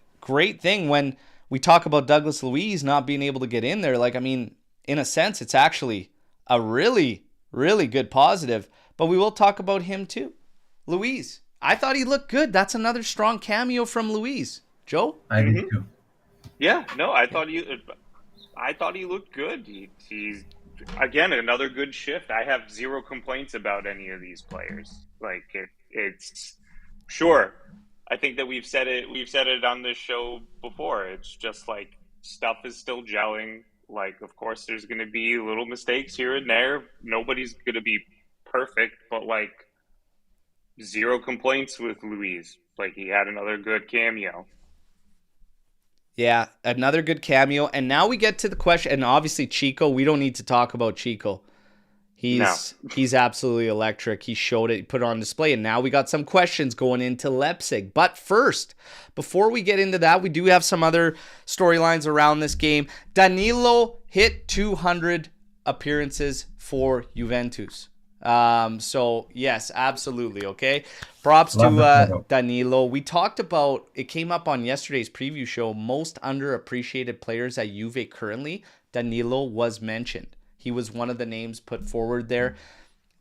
thing when we talk about Douglas Luiz not being able to get in there. Like, I mean, in a sense, it's actually a really, really good positive. But we will talk about him too. Luiz, I thought he looked good. That's another strong cameo from Luiz. Joe? I do too. Yeah, no, I thought he looked good. He's again another good shift. I have zero complaints about any of these players. Like it's sure. I think that we've said it on this show before. It's just like stuff is still gelling. Like, of course, there's going to be little mistakes here and there. Nobody's going to be perfect, but like zero complaints with Luiz. Like, he had another good cameo. Yeah, another good cameo. And now we get to the question, and obviously Chico, we don't need to talk about Chico. He's absolutely electric. He showed it, he put it on display, and now we got some questions going into Leipzig. But first, before we get into that, we do have some other storylines around this game. Danilo hit 200 appearances for Juventus. So yes, absolutely. Okay. Props to Danilo. We talked about, it came up on yesterday's preview show, most underappreciated players at Juve currently. Danilo was mentioned. He was one of the names put forward there.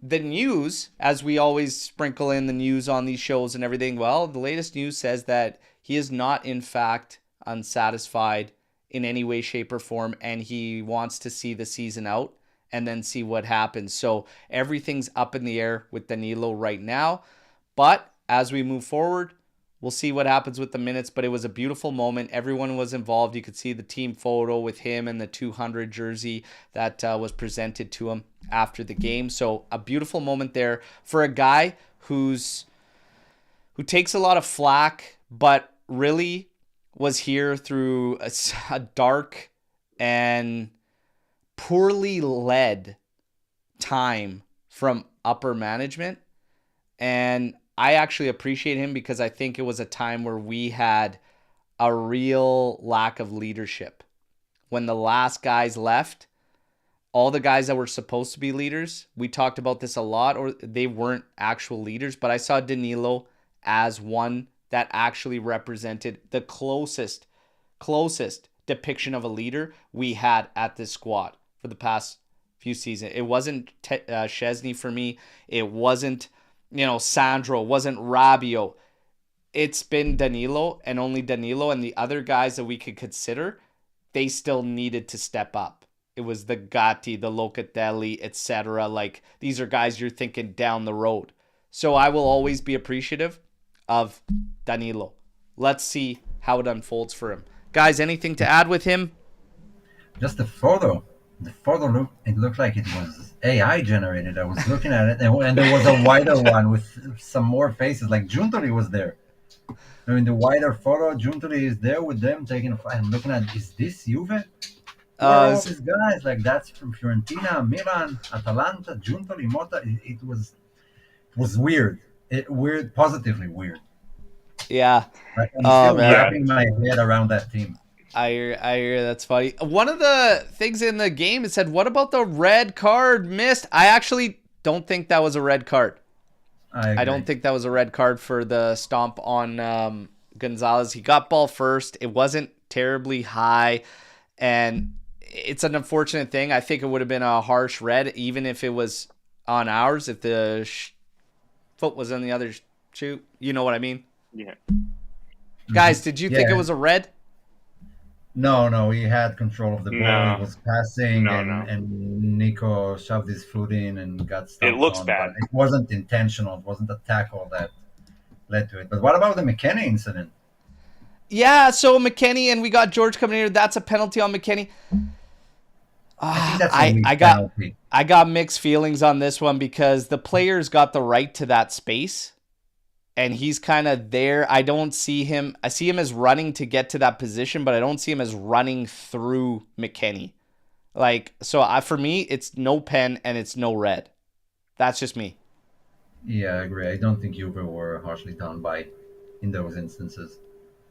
The news, as we always sprinkle in the news on these shows and everything, well, the latest news says that he is not, in fact, unsatisfied in any way, shape, or form, and he wants to see the season out and then see what happens. So everything's up in the air with Danilo right now. But as we move forward, we'll see what happens with the minutes, but it was a beautiful moment. Everyone was involved. You could see the team photo with him and the 200 jersey that was presented to him after the game. So a beautiful moment there for a guy who takes a lot of flack, but really was here through a dark and poorly led time from upper management. And I actually appreciate him because I think it was a time where we had a real lack of leadership. When the last guys left, all the guys that were supposed to be leaders, we talked about this a lot, or they weren't actual leaders, but I saw Danilo as one that actually represented the closest depiction of a leader we had at this squad for the past few seasons. It wasn't Szczesny for me. It wasn't Sandro, wasn't Rabiot. It's been Danilo and only Danilo, and the other guys that we could consider, they still needed to step up. It was the Gatti, the Locatelli, etc. Like, these are guys you're thinking down the road. So I will always be appreciative of Danilo. Let's see how it unfolds for him. Guys, anything to add with him? Just the photo. The photo looked like it was AI generated. I was looking at it, and there was a wider one with some more faces. Like Juntoli was there. I mean, the wider photo, Juntoli is there with them taking a fight. I'm looking at, is this Juve? Where are all these guys? Like, that's from Fiorentina, Milan, Atalanta, Juntoli, Mota. It was weird. Weird, positively weird. Yeah. Like, I'm still wrapping my head around that team. I hear that's funny. One of the things in the game, it said, what about the red card missed? I actually don't think that was a red card. I don't think that was a red card for the stomp on Gonzalez. He got ball first. It wasn't terribly high, and it's an unfortunate thing. I think it would have been a harsh red, even if it was on ours, if the foot was on the other shoe. You know what I mean? Yeah. Guys, did you think it was a red? No, he had control of the ball. No. He was passing, No. and Nico shoved his foot in and got stuck. It looks on, bad. But it wasn't intentional. It wasn't a tackle that led to it. But what about the McKennie incident? Yeah, so McKennie, and we got George coming here. That's a penalty on McKennie. I think that's a weak penalty. I got mixed feelings on this one because the players got the right to that space, and he's kind of there. I don't see him. I see him as running to get to that position, but I don't see him as running through McKennie. Like, so for me, it's no pen and it's no red. That's just me. Yeah, I agree. I don't think Juve were harshly done by in those instances.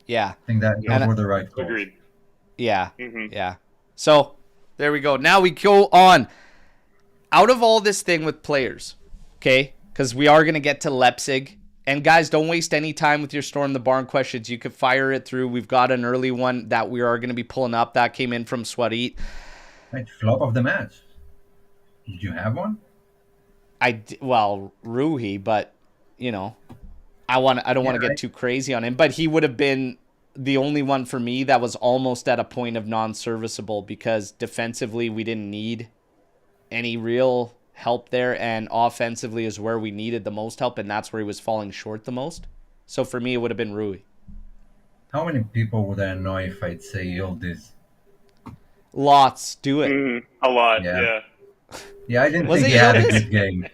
Yeah. I think that those were the right calls. Agreed. Yeah. Yeah. So there we go. Now we go on. Out of all this thing with players, okay, because we are going to get to Leipzig. And guys, don't waste any time with your Storm the Barn questions. You could fire it through. We've got an early one that we are going to be pulling up. That came in from Swarit. Right, flop of the match. Did you have one? Well, Rui, but you know, I don't want to get too crazy on him. But he would have been the only one for me that was almost at a point of non-serviceable because defensively we didn't need any real help there, and offensively is where we needed the most help, and that's where he was falling short the most. So for me, it would have been Rui. How many people would I annoy if I'd say Yildiz? Lots. Do it. A lot, yeah. Yeah, I didn't think he had a good game.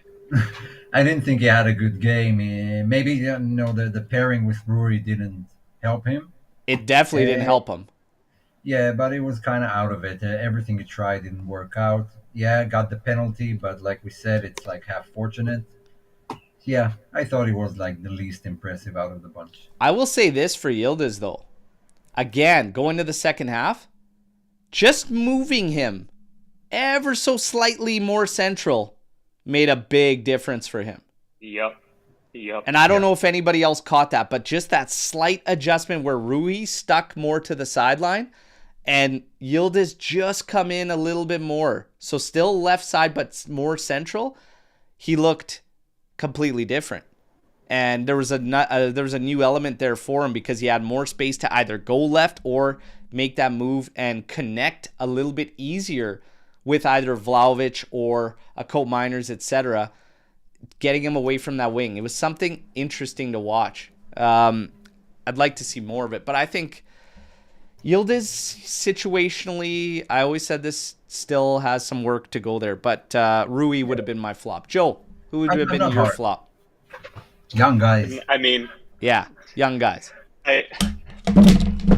I didn't think he had a good game. Maybe the pairing with Rui didn't help him. It definitely didn't help him. Yeah, but it was kind of out of it. Everything he tried didn't work out. Yeah, got the penalty, but like we said, it's like half fortunate. Yeah, I thought he was like the least impressive out of the bunch. I will say this for Yildiz, though. Again, going to the second half, just moving him ever so slightly more central made a big difference for him. Yep. And I don't know if anybody else caught that, but just that slight adjustment where Rui stuck more to the sideline and Yildiz just come in a little bit more. So still left side, but more central. He looked completely different. And there was a new element there for him because he had more space to either go left or make that move and connect a little bit easier with either Vlahovic or a Coat Miners, etc., getting him away from that wing. It was something interesting to watch. I'd like to see more of it, but I think Yildiz situationally, I always said this still has some work to go there, but Rui would have been my flop. Joe, who would have been your flop? Young guys. I mean, yeah, young guys. I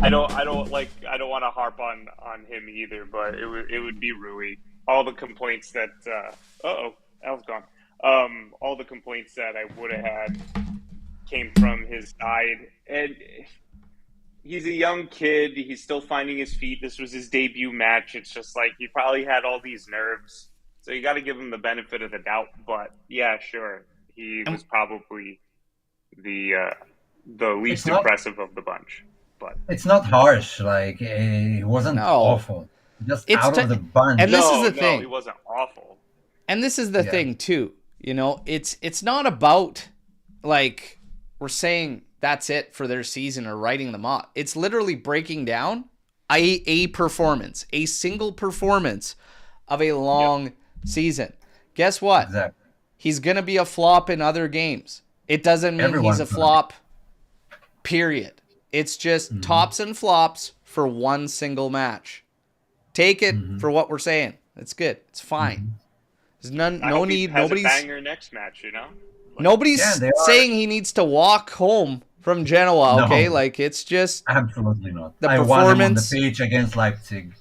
don't want to harp on him either, but it would be Rui. All the complaints that Al's gone. All the complaints that I would have had came from his side, and he's a young kid. He's still finding his feet. This was his debut match. It's just like he probably had all these nerves, so you got to give him the benefit of the doubt. But yeah, sure, he was probably the least impressive of the bunch. But it's not harsh. Like it wasn't awful. Just out of the bunch. And this is the thing. He wasn't awful. And this is the thing too. You know, it's not about like we're saying that's it for their season or writing them off. It's literally breaking down a performance, a single performance of a long season. Guess what? Exactly. He's going to be a flop in other games. It doesn't mean he's a flop, period. It's just tops and flops for one single match. Take it for what we're saying. It's good. It's fine. There's no need. Nobody's a banger next match, you know. Nobody's saying he needs to walk home from Genoa. Okay, like it's just absolutely not. The I performance won him on the pitch against Leipzig.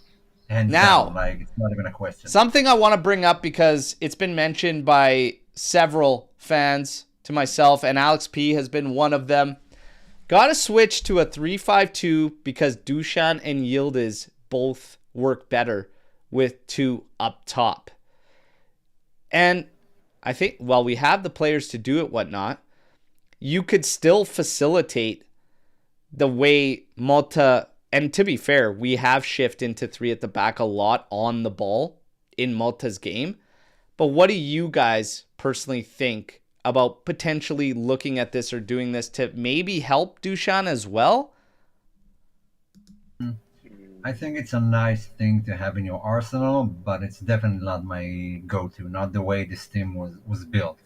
Hands now, down, like it's not even a question. Something I want to bring up because it's been mentioned by several fans to myself, and Alex P has been one of them. Got to switch to a 3-5-2 because Dusan and Yildiz both work better with two up top. And I think, while we have the players to do it, whatnot, you could still facilitate the way Malta, and to be fair, we have shifted into three at the back a lot on the ball in Malta's game. But what do you guys personally think about potentially looking at this or doing this to maybe help Dusan as well? I think it's a nice thing to have in your arsenal, but it's definitely not my go-to. Not the way this team was built.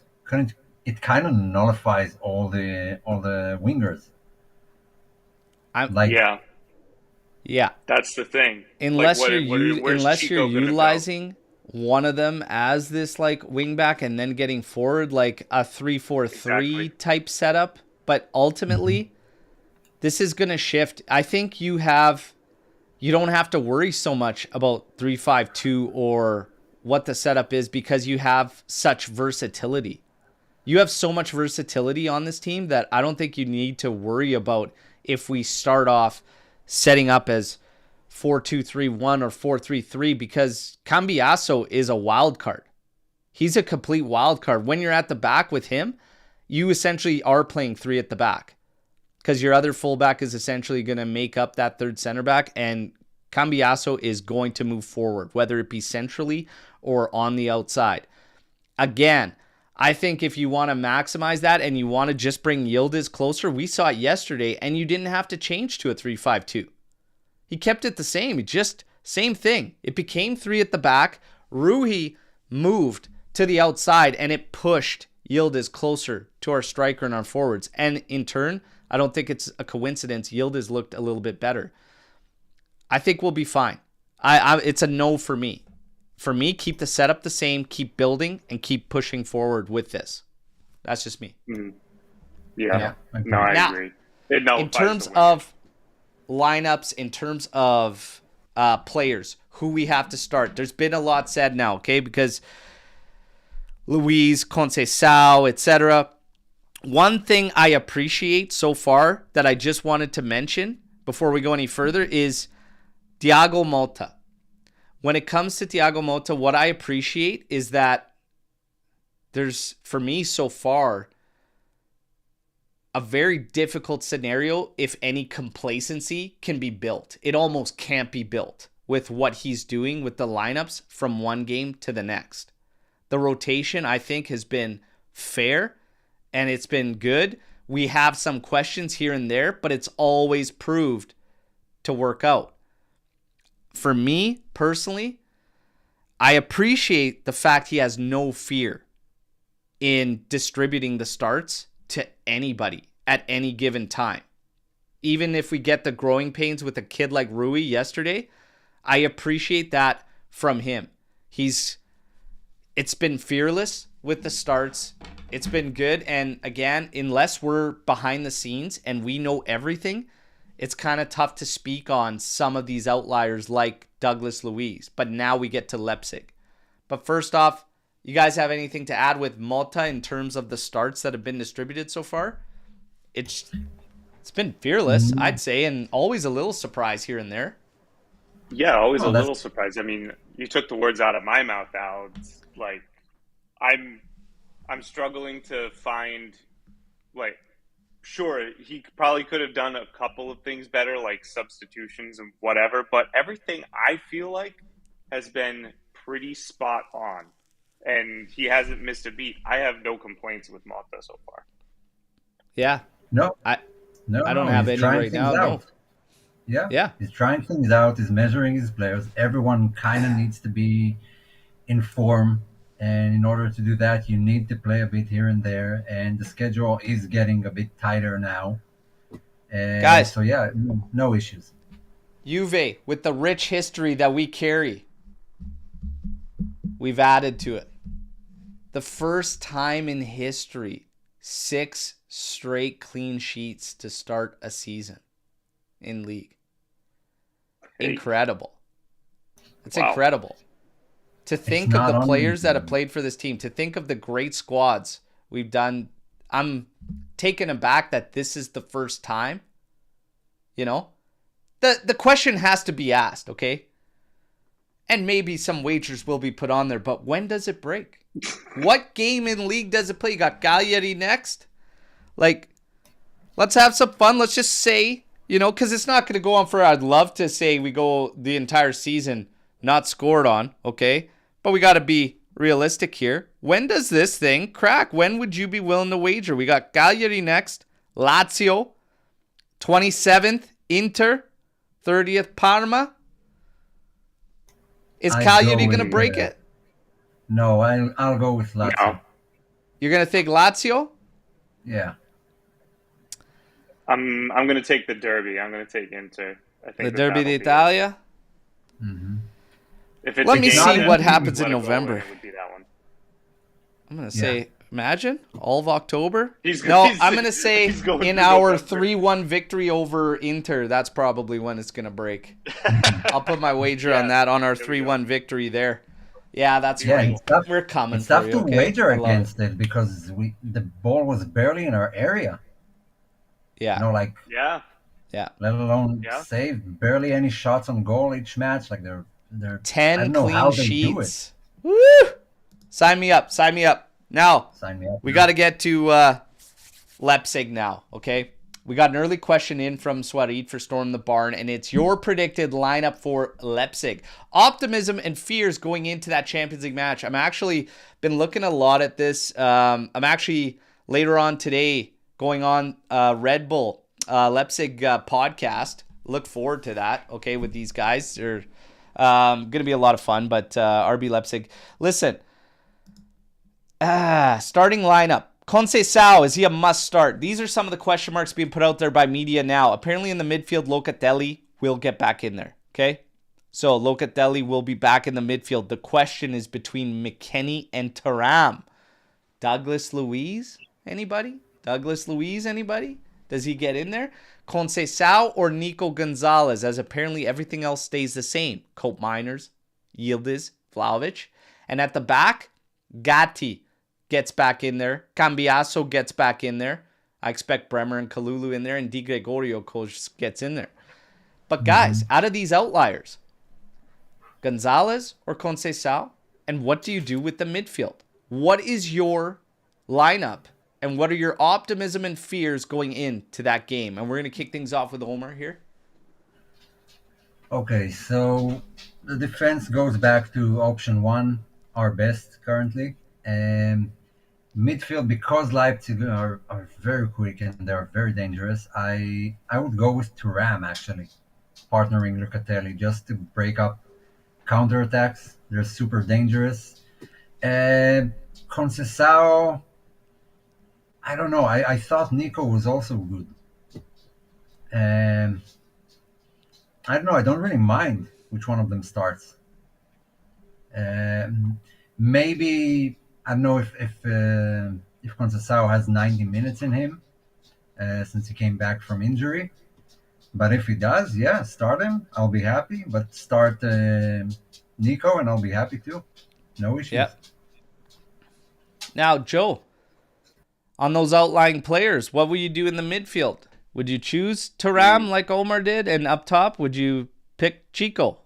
It kind of nullifies all the wingers. Yeah. That's the thing. Unless you're utilizing one of them as this like wing back and then getting forward like a 3-4-3 type setup, but ultimately this is going to shift. I think you don't have to worry so much about 3-5-2 or what the setup is because you have such versatility. You have so much versatility on this team that I don't think you need to worry about if we start off setting up as 4-2-3-1 or 4-3-3 because Cambiasso is a wild card. He's a complete wild card. When you're at the back with him, you essentially are playing three at the back because your other fullback is essentially going to make up that third center back, and Cambiasso is going to move forward, whether it be centrally or on the outside. Again, I think if you want to maximize that and you want to just bring Yildiz closer, we saw it yesterday, and you didn't have to change to a 3-5-2. He kept it the same. Just same thing. It became three at the back. Rui moved to the outside, and it pushed Yildiz closer to our striker and our forwards. And in turn, I don't think it's a coincidence. Yildiz looked a little bit better. I think we'll be fine. It's a no for me. For me, keep the setup the same, keep building, and keep pushing forward with this. That's just me. Yeah. No, I agree. In terms of lineups, in terms of players, who we have to start, there's been a lot said now, okay? Because Luis, Conceição, etc. One thing I appreciate so far that I just wanted to mention before we go any further is Thiago Motta. When it comes to Thiago Motta, what I appreciate is that there's, for me so far, a very difficult scenario if any complacency can be built. It almost can't be built with what he's doing with the lineups from one game to the next. The rotation, I think, has been fair and it's been good. We have some questions here and there, but it's always proved to work out. For me, personally, I appreciate the fact he has no fear in distributing the starts to anybody at any given time. Even if we get the growing pains with a kid like Rui yesterday, I appreciate that from him. It's been fearless with the starts. It's been good. And again, unless we're behind the scenes and we know everything, it's kind of tough to speak on some of these outliers like Douglas Luiz. But now we get to Leipzig. But first off, you guys have anything to add with Motta in terms of the starts that have been distributed so far? It's been fearless, I'd say, and always a little surprise here and there. Yeah, always a little surprise. I mean, you took the words out of my mouth, Al. It's like I'm struggling to find, like, sure, he probably could have done a couple of things better, like substitutions and whatever, but everything I feel like has been pretty spot on, and he hasn't missed a beat. I have no complaints with Motta so far. Yeah. No, I don't have any right now. No. Yeah, Yeah. he's trying things out. He's measuring his players. Everyone kind of needs to be in form, and in order to do that, you need to play a bit here and there. And the schedule is getting a bit tighter now. Guys, So yeah, no issues. Juve, with the rich history that we carry, we've added to it. The first time in history, 6 straight clean sheets to start a season in league. Incredible. It's incredible. To think of the players that have played for this team, to think of the great squads we've done. I'm taken aback that this is the first time. You know? The question has to be asked, okay? And maybe some wagers will be put on there, but when does it break? What game in league does it play? You got Cagliari next? Like, let's have some fun. Let's just say, you know, because it's not going to go on for, I'd love to say we go the entire season not scored on, okay? But we got to be realistic here. When does this thing crack? When would you be willing to wager? We got Cagliari next, Lazio, 27th, Inter, 30th, Parma. Is Cagliari going to break it? No, I'll go with Lazio. No. You're going to think Lazio? Yeah. I'm going to take the Derby. I'm going to take Inter. I think the Derby d'Italia? Mm-hmm. Let me see what happens in November. I'm going to say, imagine, all of October? I'm going to say in our 3-1 victory over Inter, that's probably when it's going to break. I'll put my wager on that, on our 3-1 victory there. Yeah, that's right. We're coming for you. It's tough to wager against it because the ball was barely in our area. Yeah. You know, like, yeah. Let alone save barely any shots on goal each match. Like they're 10 clean sheets. Woo! Sign me up. Now, we got to get to Leipzig now, okay? We got an early question in from Swarid for Storm the Barn, and it's your predicted lineup for Leipzig. Optimism and fears going into that Champions League match. I'm actually been looking a lot at this. I'm actually later on today going on Red Bull Leipzig podcast. Look forward to that, okay, with these guys. They're going to be a lot of fun, but RB Leipzig. Listen, starting lineup. Conceição, is he a must start? These are some of the question marks being put out there by media now. Apparently in the midfield, Locatelli will get back in there, okay? So Locatelli will be back in the midfield. The question is between McKennie and Thuram. Douglas Luiz, anybody? Does he get in there? Conceição or Nico Gonzalez, as apparently everything else stays the same. Cope Miners, Yildiz, Vlahovic. And at the back, Gatti gets back in there. Cambiaso gets back in there. I expect Bremer and Kalulu in there, and Di Gregorio gets in there. But guys, out of these outliers, Gonzalez or Conceição, and what do you do with the midfield? What is your lineup, and what are your optimism and fears going into that game? And we're going to kick things off with Omer here. Okay, so the defense goes back to option 1, our best currently. And midfield, because Leipzig are very quick and they're very dangerous, I would go with Thuram, actually, partnering Locatelli just to break up counterattacks. They're super dangerous. Conceição, I don't know. I thought Nico was also good. I don't know. I don't really mind which one of them starts. Maybe, I don't know if Conceição has 90 minutes in him since he came back from injury. But if he does, yeah, start him. I'll be happy. But start Nico and I'll be happy too. No issues. Yep. Now, Joe, on those outlying players, what will you do in the midfield? Would you choose Thuram like Omer did? And up top, would you pick Chico?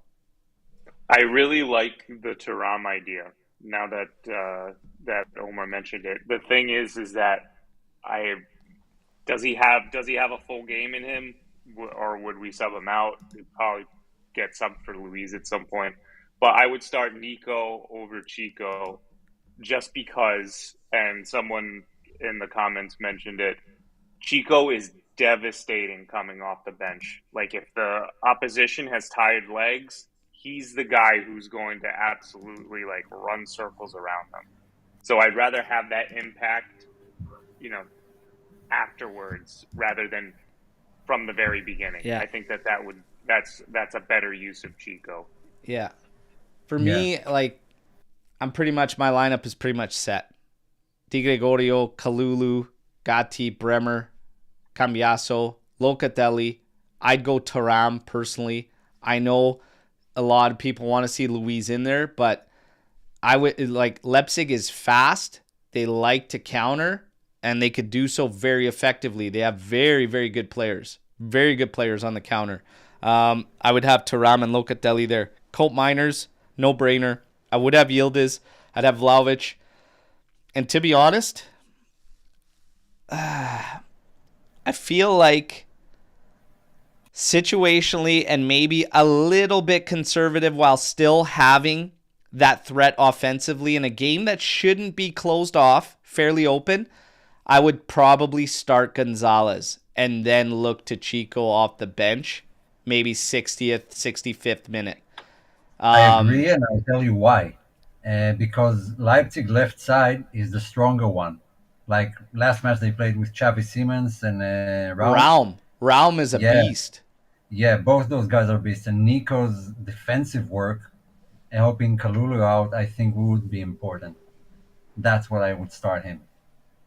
I really like the Thuram idea. Now that that Omer mentioned it, the thing is that does he have a full game in him, or would we sub him out? We'd probably get subbed for Luiz at some point, but I would start Nico over Chico, just because. And someone in the comments mentioned it. Chico is devastating coming off the bench. Like, if the opposition has tired legs, he's the guy who's going to absolutely like run circles around them. So I'd rather have that impact, afterwards rather than from the very beginning. Yeah. I think that's a better use of Chico. Yeah. For me, like, my lineup is pretty much set. Di Gregorio, Kalulu, Gatti, Bremer, Cambiaso, Locatelli. I'd go Thuram personally. I know a lot of people want to see Luiz in there, but I would like Leipzig is fast. They like to counter, and they could do so very effectively. They have very, very good players. Very good players on the counter. I would have Thuram and Locatelli there. Colt Miners, no-brainer. I would have Yildiz. I'd have Vlahovic. And to be honest, I feel like situationally and maybe a little bit conservative while still having that threat offensively in a game that shouldn't be closed off, fairly open, I would probably start Gonzalez and then look to Chico off the bench, maybe 60th, 65th minute. I agree, and I'll tell you why. Because Leipzig left side is the stronger one. Like last match they played with Xavi Simons and Raum. Raum is a beast. Yeah, both those guys are beasts. And Nico's defensive work and helping Kalulu out, I think, would be important. That's what I would start him.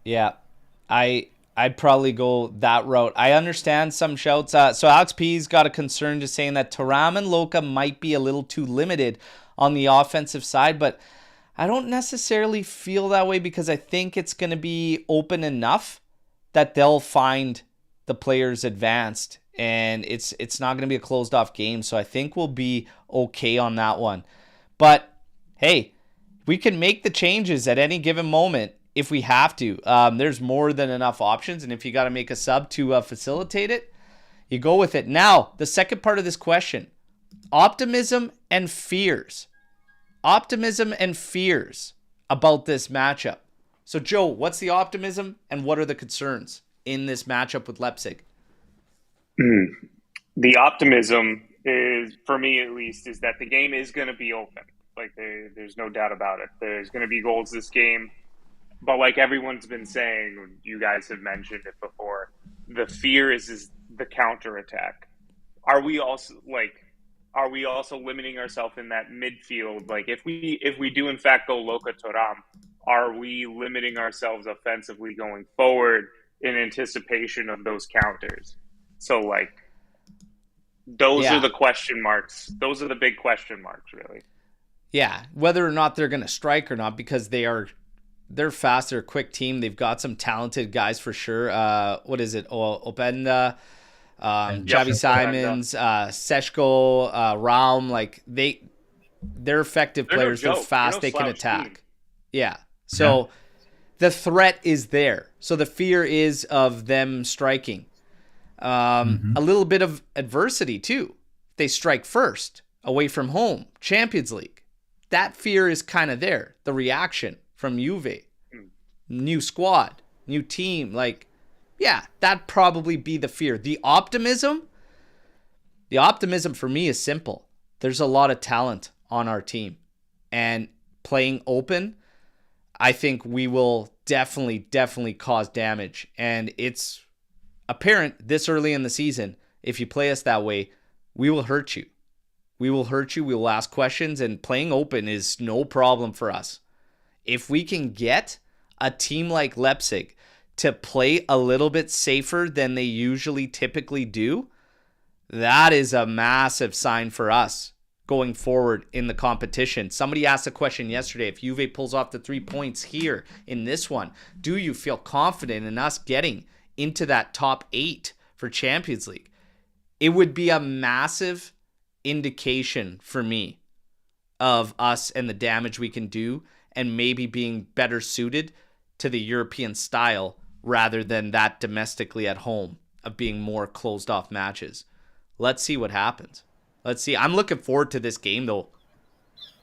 Yeah, I'd probably go that route. I understand some shouts. So Alex P's got a concern just saying that Thuram and Luca might be a little too limited on the offensive side, but I don't necessarily feel that way because I think it's going to be open enough that they'll find the players advanced, and it's not going to be a closed off game. So I think we'll be okay on that one. But hey, we can make the changes at any given moment if we have to. There's more than enough options, and if you got to make a sub to facilitate it, you go with it. Now, the second part of this question, optimism and fears. Optimism and fears about this matchup. So, Joe, what's the optimism and what are the concerns in this matchup with Leipzig? The optimism is, for me at least, is that the game is going to be open. Like, there's no doubt about it. There's going to be goals this game. But like everyone's been saying, you guys have mentioned it before, the fear is the counterattack. Are we also limiting ourselves in that midfield? Like if we do in fact go Luca Thuram, are we limiting ourselves offensively going forward in anticipation of those counters? So like those are the question marks. Those are the big question marks, really. Yeah, whether or not they're going to strike or not, because they're fast, they're a quick team. They've got some talented guys for sure. What is it? Openda, Xavi Simons, Seshko, Raum. Like they're effective players. They're fast. They can attack. Team. Yeah. So the threat is there. So the fear is of them striking. A little bit of adversity too. They strike first, away from home, Champions League. That fear is kind of there. The reaction from Juve, new squad, new team, like, yeah, that'd probably be the fear. The optimism for me is simple. There's a lot of talent on our team, and playing open, I think we will definitely cause damage. And it's apparent this early in the season, if you play us that way, we will hurt you. We will hurt you. We will ask questions, and playing open is no problem for us. If we can get a team like Leipzig to play a little bit safer than they typically do, that is a massive sign for us going forward in the competition. Somebody asked a question yesterday, if Juve pulls off the 3 points here in this one, do you feel confident in us getting into that top 8 for Champions League? It would be a massive indication for me of us and the damage we can do, and maybe being better suited to the European style rather than that domestically at home of being more closed off matches. Let's see what happens. Let's see. I'm looking forward to this game though.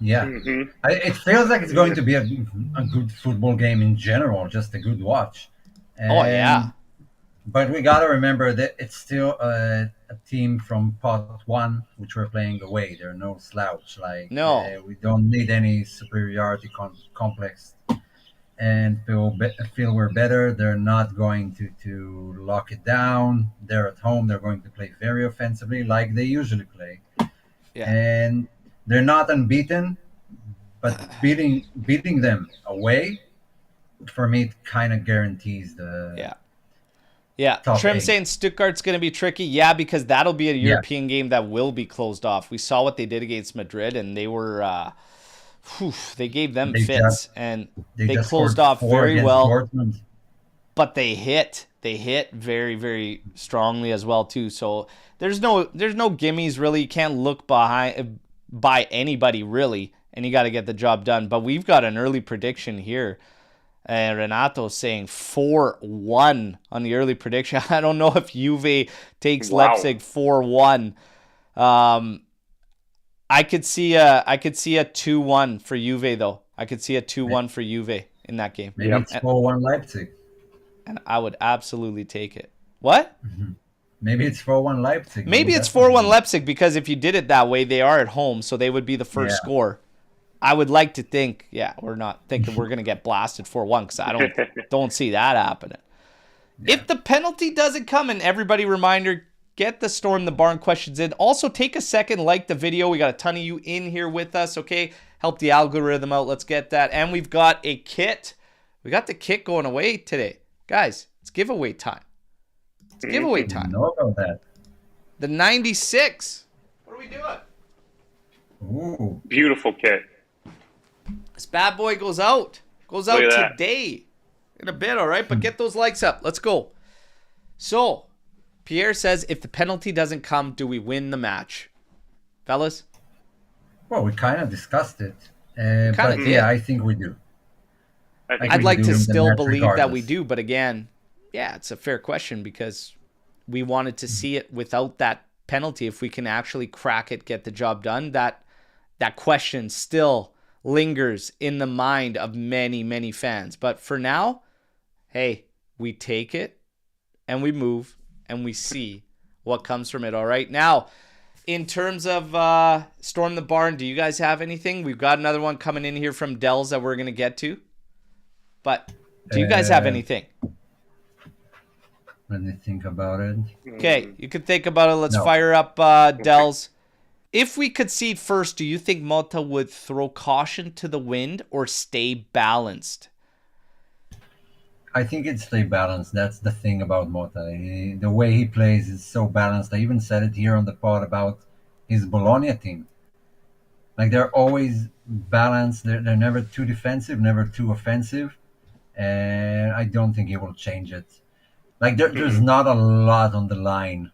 Yeah. It feels like it's going to be a good football game in general, just a good watch. And But we got to remember that it's still a team from pot one, which we're playing away. They're no slouch. Like No. we don't need any superiority complex and feel we're better. They're not going to lock it down. They're at home. They're going to play very offensively, like they usually play, Yeah. and they're not unbeaten. But beating them away, for me, it kind of guarantees the Yeah. Yeah. top Trim eight. saying Stuttgart's going to be tricky. Yeah, because that'll be a Yeah, European game that will be closed off. We saw what they did against Madrid, and they were, they gave them they fits, just and they they just closed scored off four very against well. Dortmund. But they hit very, very strongly as well too. So there's no gimmies really. You can't look by anybody really, and you got to get the job done. But we've got an early prediction here. Renato saying 4-1 on the early prediction. I don't know if Juve takes Wow. Leipzig 4-1. I could see a 2-1 for Juve though. I could see a 2-1 for Juve in that game. Maybe Yep. it's 4-1 Leipzig. And I would absolutely take it. What? Maybe it's 4-1 Leipzig. Maybe it's that's what 4-1 it is. Leipzig because if you did it that way, they are at home, so they would be the first Yeah. score. I would like to think, we're not thinking we're going to get blasted 4-1 because I don't see that happening. Yeah. If the penalty doesn't come, and everybody reminder, get the Storm the Barn questions in. Also, take a second, like the video. We got a ton of you in here with us, okay? Help the algorithm out. Let's get that. And we've got a kit. We got the kit going away today. Guys, it's giveaway time. It's giveaway Didn't time. know about that. The 96. What are we doing? Ooh, Beautiful kit. This bad boy goes out. Goes out Look at that. today. In a bit, all right? But get those likes up. Let's go. So, Pierre says, if the penalty doesn't come, do we win the match? Fellas? well, we kind of discussed it, kinda but did. yeah, I think we do. I think I'd I'd we like do to in the still match believe that we regardless. do, but again, yeah, it's a fair question because we wanted to see it without that penalty. If we can actually crack it, get the job done, that question still lingers in the mind of many, many fans. But for now, hey, we take it and we move and we see what comes from it. All right. Now, in terms of Storm the Barn, do you guys have anything? We've got another one coming in here from Dells that we're going to get to. But do you guys have anything? Let me think about it. Okay, you can think about it. Let's No. fire up Dells. If we concede first, do you think Mota would throw caution to the wind or stay balanced? I think it stay balanced. That's the thing about Mota. The way he plays is so balanced. I even said it here on the pod about his Bologna team. Like they're always balanced. They're never too defensive, never too offensive, and I don't think he will change it. Like there's not a lot on the line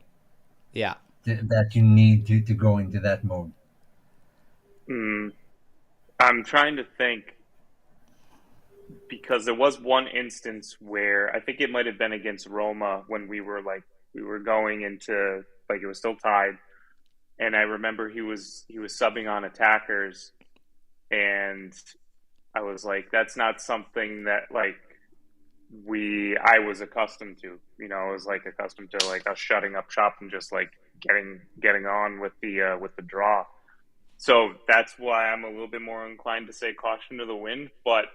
Yeah. that you need to go into that mode. I'm trying to think because there was one instance where I think it might have been against Roma when we were going into it was still tied, and I remember he was subbing on attackers, and I was like, that's not something that I was accustomed to. I was accustomed to us shutting up shop and just getting on with the draw. So that's why I'm a little bit more inclined to say caution to the wind. But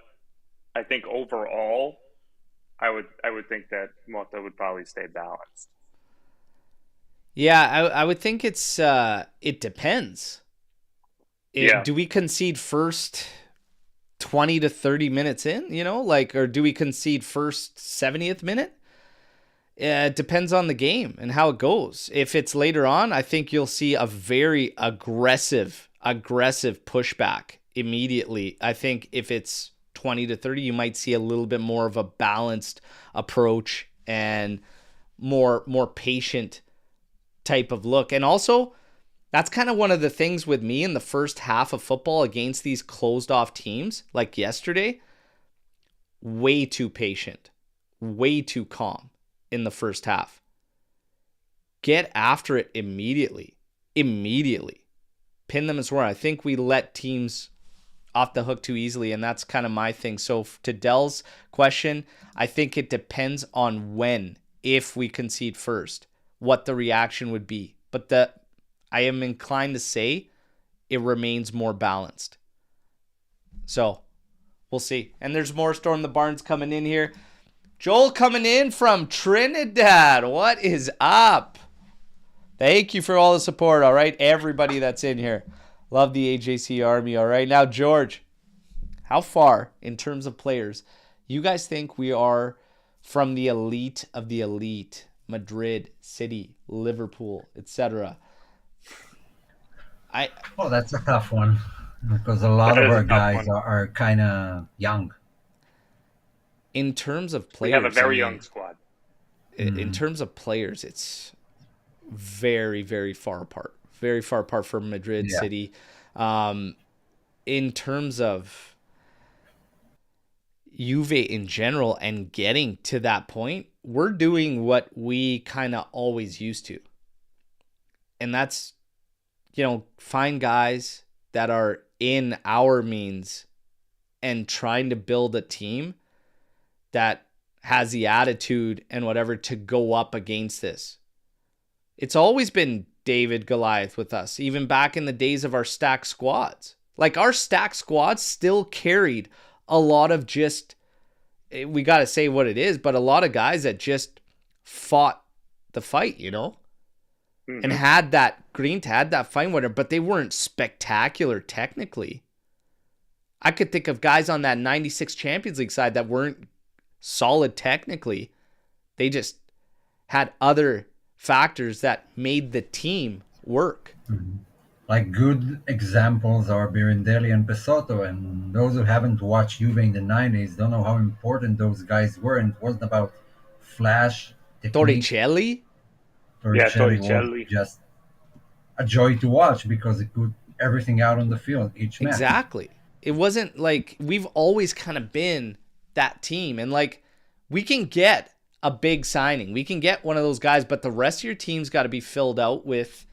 I think overall, I would think that Mota would probably stay balanced. Yeah, I would think it's it depends. Do we concede first 20 to 30 minutes in, or do we concede first 70th minute? It depends on the game and how it goes. If it's later on, I think you'll see a very aggressive pushback immediately. I think if it's 20 to 30, you might see a little bit more of a balanced approach and more patient type of look. And also, that's kind of one of the things with me in the first half of football against these closed off teams, like yesterday. Way too patient, way too calm in the first half. Get after it immediately. Pin them and score. I think we let teams off the hook too easily, and that's kind of my thing. So to Dell's question, I think it depends on when if we concede first, what the reaction would be. But I am inclined to say it remains more balanced. So we'll see. And there's more Storm the Barns coming in here. Joel coming in from Trinidad. What is up? Thank you for all the support, all right? Everybody that's in here. Love the AJC Army, all right? Now, George, how far, in terms of players, you guys think we are from the elite of the elite? Madrid, City, Liverpool, etc. Well, that's a tough one because a lot of our guys are kind of young. In terms of players, we have a very young squad. In terms of players, it's very, very far apart. Very far apart from Madrid, City. In terms of Juve in general and getting to that point, we're doing what we kind of always used to. And that's, find guys that are in our means and trying to build a team that has the attitude and whatever to go up against this. It's always been David Goliath with us, even back in the days of our stacked squads. Like, our stacked squads still carried a lot of just, we got to say what it is, but a lot of guys that just fought the fight, and had that fight with her, but they weren't spectacular technically. I could think of guys on that 96 Champions League side that weren't solid technically. They just had other factors that made the team work. Like, good examples are Birindelli and Pesotto, and those who haven't watched Juve in the 90s don't know how important those guys were, and it wasn't about flash, technique. Torricelli Was just a joy to watch because it put everything out on the field each match. Exactly. It wasn't like, we've always kind of been that team, and like, we can get a big signing, we can get one of those guys, but the rest of your team's got to be filled out with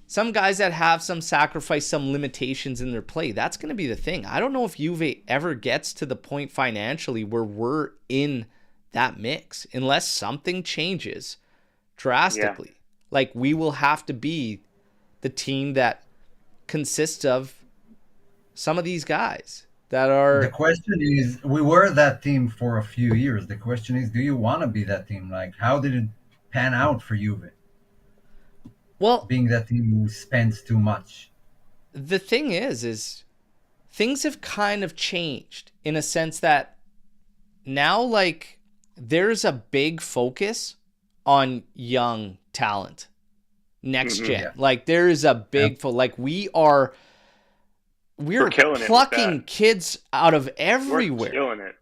some guys that have some sacrifice, some limitations in their play. That's going to be the thing. I don't know if Juve ever gets to the point financially where we're in that mix unless something changes drastically. Like, we will have to be the team that consists of some of these guys that are... The question is, we were that team for a few years. The question is, do you want to be that team? Like, how did it pan out for Juve? Well, being that team who spends too much. The thing is things have kind of changed in a sense that now, like, there's a big focus on young talent, next gen. Yeah. Like, there is a big like, we're plucking kids out of everywhere. We're killing it.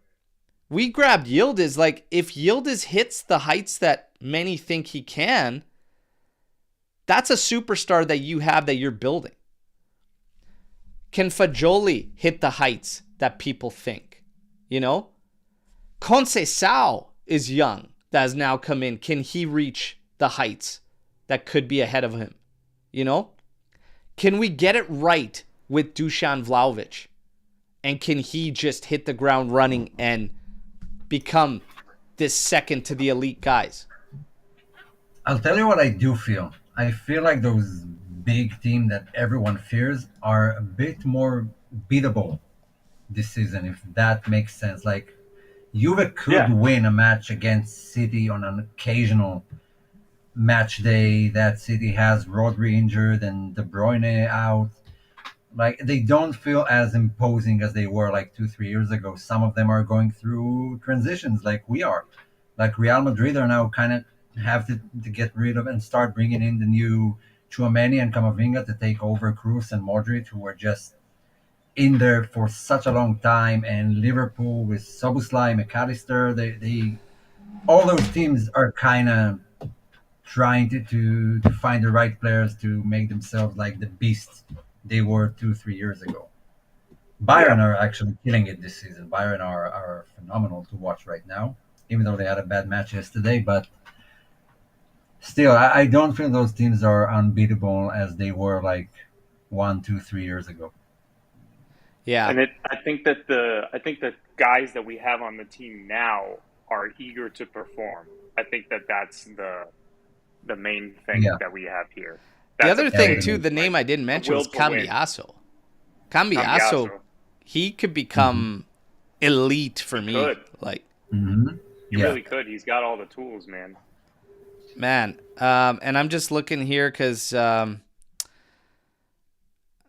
We grabbed Yildiz. Like, if Yildiz hits the heights that many think he can, that's a superstar that you have that you're building. Can Fagioli hit the heights that people think? Conceição is young, that has now come in. Can he reach the heights that could be ahead of him? Can we get it right with Dusan Vlahovic? And can he just hit the ground running and become this second to the elite guys? I'll tell you what I do feel. I feel like those big teams that everyone fears are a bit more beatable this season, if that makes sense. Like, Juve could win a match against City on an occasional match day that City has Rodri injured and De Bruyne out. Like, they don't feel as imposing as they were like 2-3 years ago. Some of them are going through transitions like we are. Like, Real Madrid are now kind of have to get rid of and start bringing in the new Tchouaméni and Camavinga to take over Kroos and Modric, who were just in there for such a long time. And Liverpool with Szoboszlai, McAllister, they all those teams are kind of trying to find the right players to make themselves like the beasts they were 2-3 years ago. Bayern are actually killing it this season. Bayern are phenomenal to watch right now, even though they had a bad match yesterday. But still, I don't feel those teams are unbeatable as they were like 1-2-3 years ago. Yeah, and I think that guys that we have on the team now are eager to perform. I think that's the main thing Yeah. that we have here. The That's other a thing big, too, the name I didn't a mention will was to win. Cambiasso. Cambiasso. He could become elite for He me. could. Like, He really could. He's got all the tools, man. and I'm just looking here because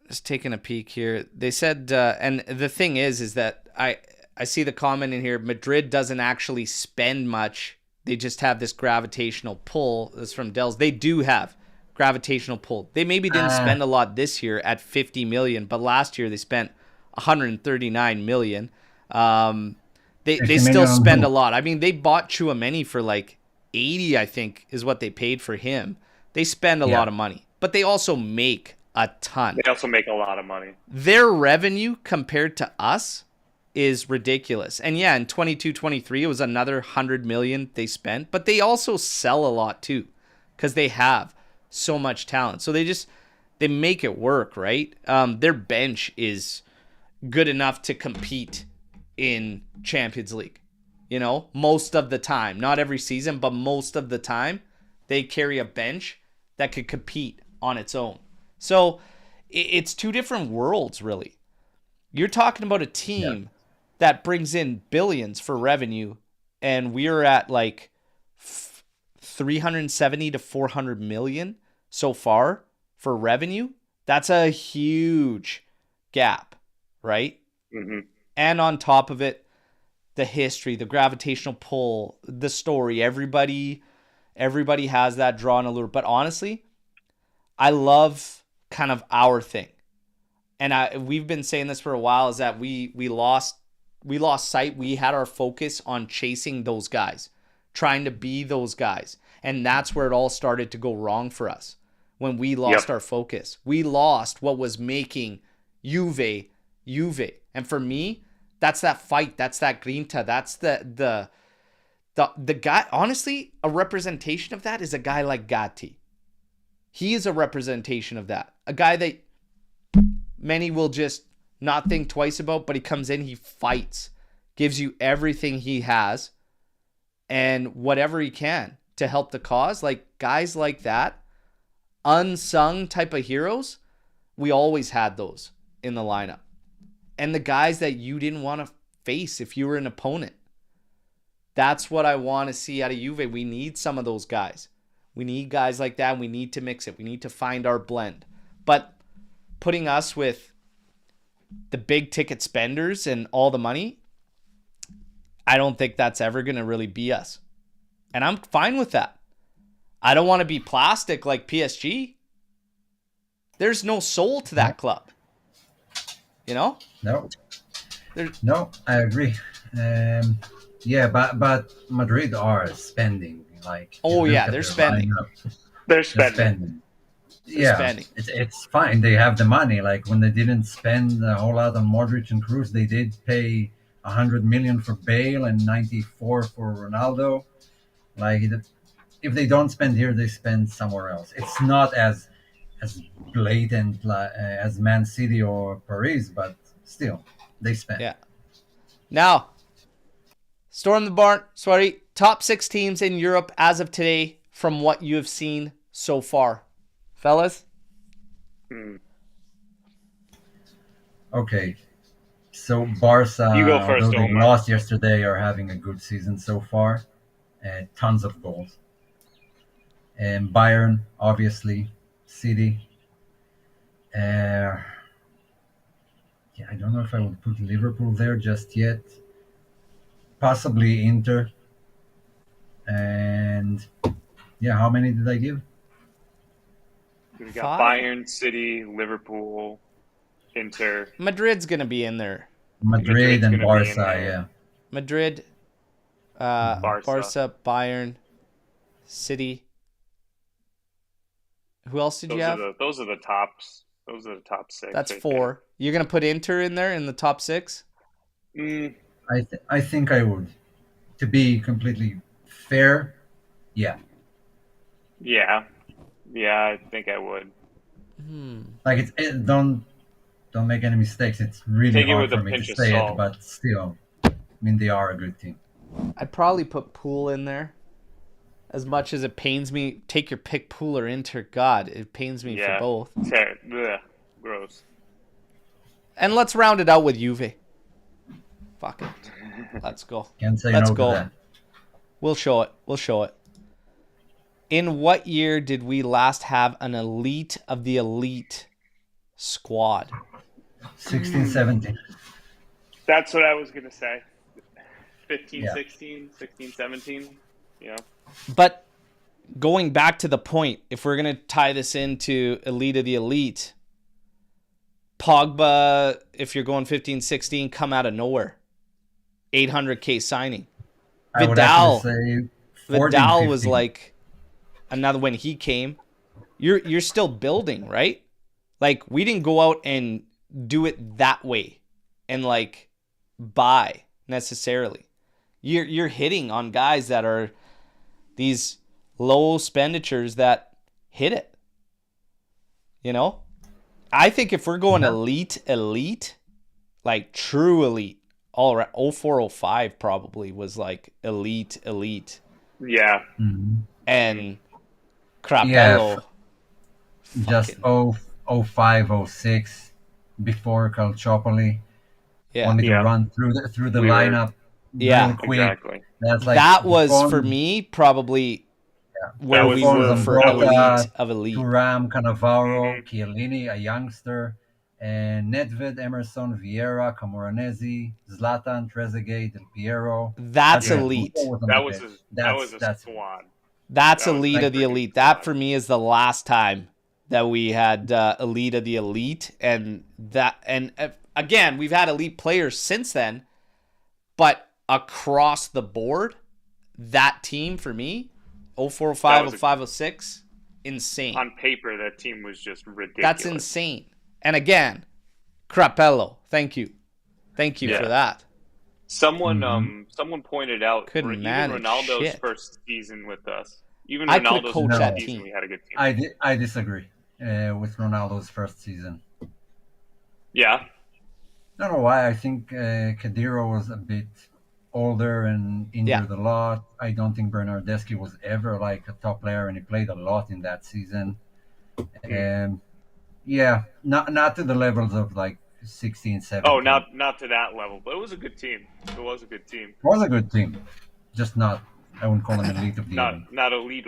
just taking a peek here. They said, and the thing is that I see the comment in here. Madrid doesn't actually spend much. They just have this gravitational pull. This is from Dells. They do have gravitational pull. They maybe didn't spend a lot this year at 50 million, but last year they spent 139 million. They still spend a lot. I mean, they bought Tchouaméni for like 80, I think, is what they paid for him. They spend a lot of money, but they also make a ton. They also make a lot of money. Their revenue compared to us is ridiculous. And yeah, in 22-23, it was another 100 million they spent, but they also sell a lot too because they have so much talent. So they make it work, right? Their bench is good enough to compete in Champions League. You know, most of the time, not every season, but most of the time, they carry a bench that could compete on its own. So it's two different worlds, really. You're talking about a team that brings in billions for revenue, and we're at like 370 to 400 million so far for revenue. That's a huge gap, right? Mm-hmm. And on top of it, the history, the gravitational pull, the story, everybody has that draw and allure. But honestly, I love kind of our thing. And we've been saying this for a while, is that we lost sight. We had our focus on chasing those guys, trying to be those guys. And that's where it all started to go wrong for us. When we lost our focus, we lost what was making Juve. And for me, that's that fight. That's that grinta. That's the guy. Honestly, a representation of that is a guy like Gatti. He is a representation of that. A guy that many will just not think twice about, but he comes in, he fights, gives you everything he has and whatever he can to help the cause. Like guys like that, unsung type of heroes, we always had those in the lineup. And the guys that you didn't want to face if you were an opponent. That's what I want to see out of Juve. We need some of those guys. We need guys like that. And we need to mix it. We need to find our blend. But putting us with the big ticket spenders and all the money, I don't think that's ever going to really be us. And I'm fine with that. I don't want to be plastic like PSG. There's no soul to that club. You know? No, I agree. Yeah, but Madrid are spending like. Oh yeah, they're spending. They're spending. It's fine. They have the money. Like when they didn't spend a whole lot on Modric and Kroos, they did pay 100 million for Bale and 94 for Ronaldo. Like if they don't spend here, they spend somewhere else. It's not as blatant as Man City or Paris, but still, they spend. Yeah. Now, Storm the Barn, sorry, top 6 teams in Europe as of today from what you have seen so far. Fellas? Okay. So Barca, you go first, although they Omer. lost yesterday, are having a good season so far. Tons of goals. And Bayern, obviously. City. I don't know if I would put Liverpool there just yet. Possibly Inter. And yeah, how many did I give? We got 5? Bayern, City, Liverpool, Inter. Madrid's going to be in there. Madrid and gonna be in Barca, there. yeah. Madrid, Barca, Bayern, City. Who else did you have? Those are the tops. Those are the top 6. That's right 4. You're going to put Inter in there in the top 6? there. I think I would. To be completely fair, yeah. Yeah, I think I would. Like don't make any mistakes. It's really Take it hard with a for me pinch to of say salt. it, but still, I mean they are a good team. I'd probably put Poole in there. As much as it pains me, take your pick, Pool or Inter. God, it pains me for both. Ugh, gross. And let's round it out with Juve. Fuck it. Let's go. Can't say Let's no go. to that. We'll show it. We'll show it. In what year did we last have an elite of the elite squad? 16, 17. That's what I was going to say. 15, Yeah. 16, 16, 17. Yeah. But going back to the point, if we're going to tie this into elite of the elite, Pogba, if you're going 15, 16, come out of nowhere. 800K signing. I would Vidal, actually say 14, Vidal 15. was like another when he came. You're still building, right? Like we didn't go out and do it that way and like buy necessarily. You're hitting on guys that are these low expenditures that hit it. You know? I think if we're going elite, like true elite, all right, 0405 probably was like elite. Yeah. Mm-hmm. And Crapello. Just 05, 06 before Calciopoli. Yeah. Wanted to run through the lineup real quick. Exactly. That's like that was for me probably where we were for elite of elite. Thuram, Cannavaro, Chiellini, a youngster, and Nedved, Emerson, Vieira, Camoranesi, Zlatan, Trezeguet, Del Piero. That's elite. That was a squad. That's elite of the elite. That for me is the last time that we had elite of the elite, and again we've had elite players since then, but across the board, that team for me, 0405, 05, 06, insane. On paper, that team was just ridiculous. That's insane. And again, Crapello, thank you for that. Someone pointed out Couldn't even manage Ronaldo's shit. first season with us. Even I could've Ronaldo's coached that first season, team. we had a good team. I disagree with Ronaldo's first season. Yeah. I don't know why. I think Khedira was a bit older and injured a lot. I don't think Bernardeschi was ever like a top player, and he played a lot in that season. And not to the levels of like 16, 17. Oh, not to that level, but it was a good team. It was a good team. It was a good team, just not. I wouldn't call them elite of the elite. Not elite.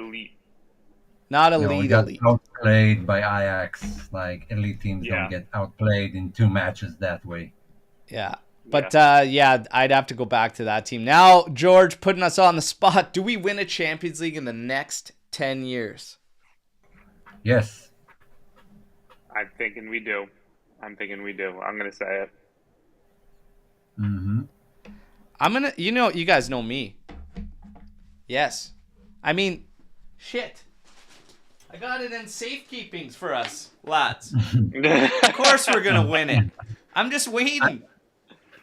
Not We elite got elite. outplayed by Ajax. Like elite teams don't get outplayed in 2 matches that way. Yeah. But I'd have to go back to that team. Now, George, putting us on the spot. Do we win a Champions League in the next 10 years? Yes. I'm thinking we do. I'm going to say it. Mm-hmm. You guys know me. Yes. I mean, shit. I got it in safekeepings for us, lads. Of course we're going to win it. I'm just waiting.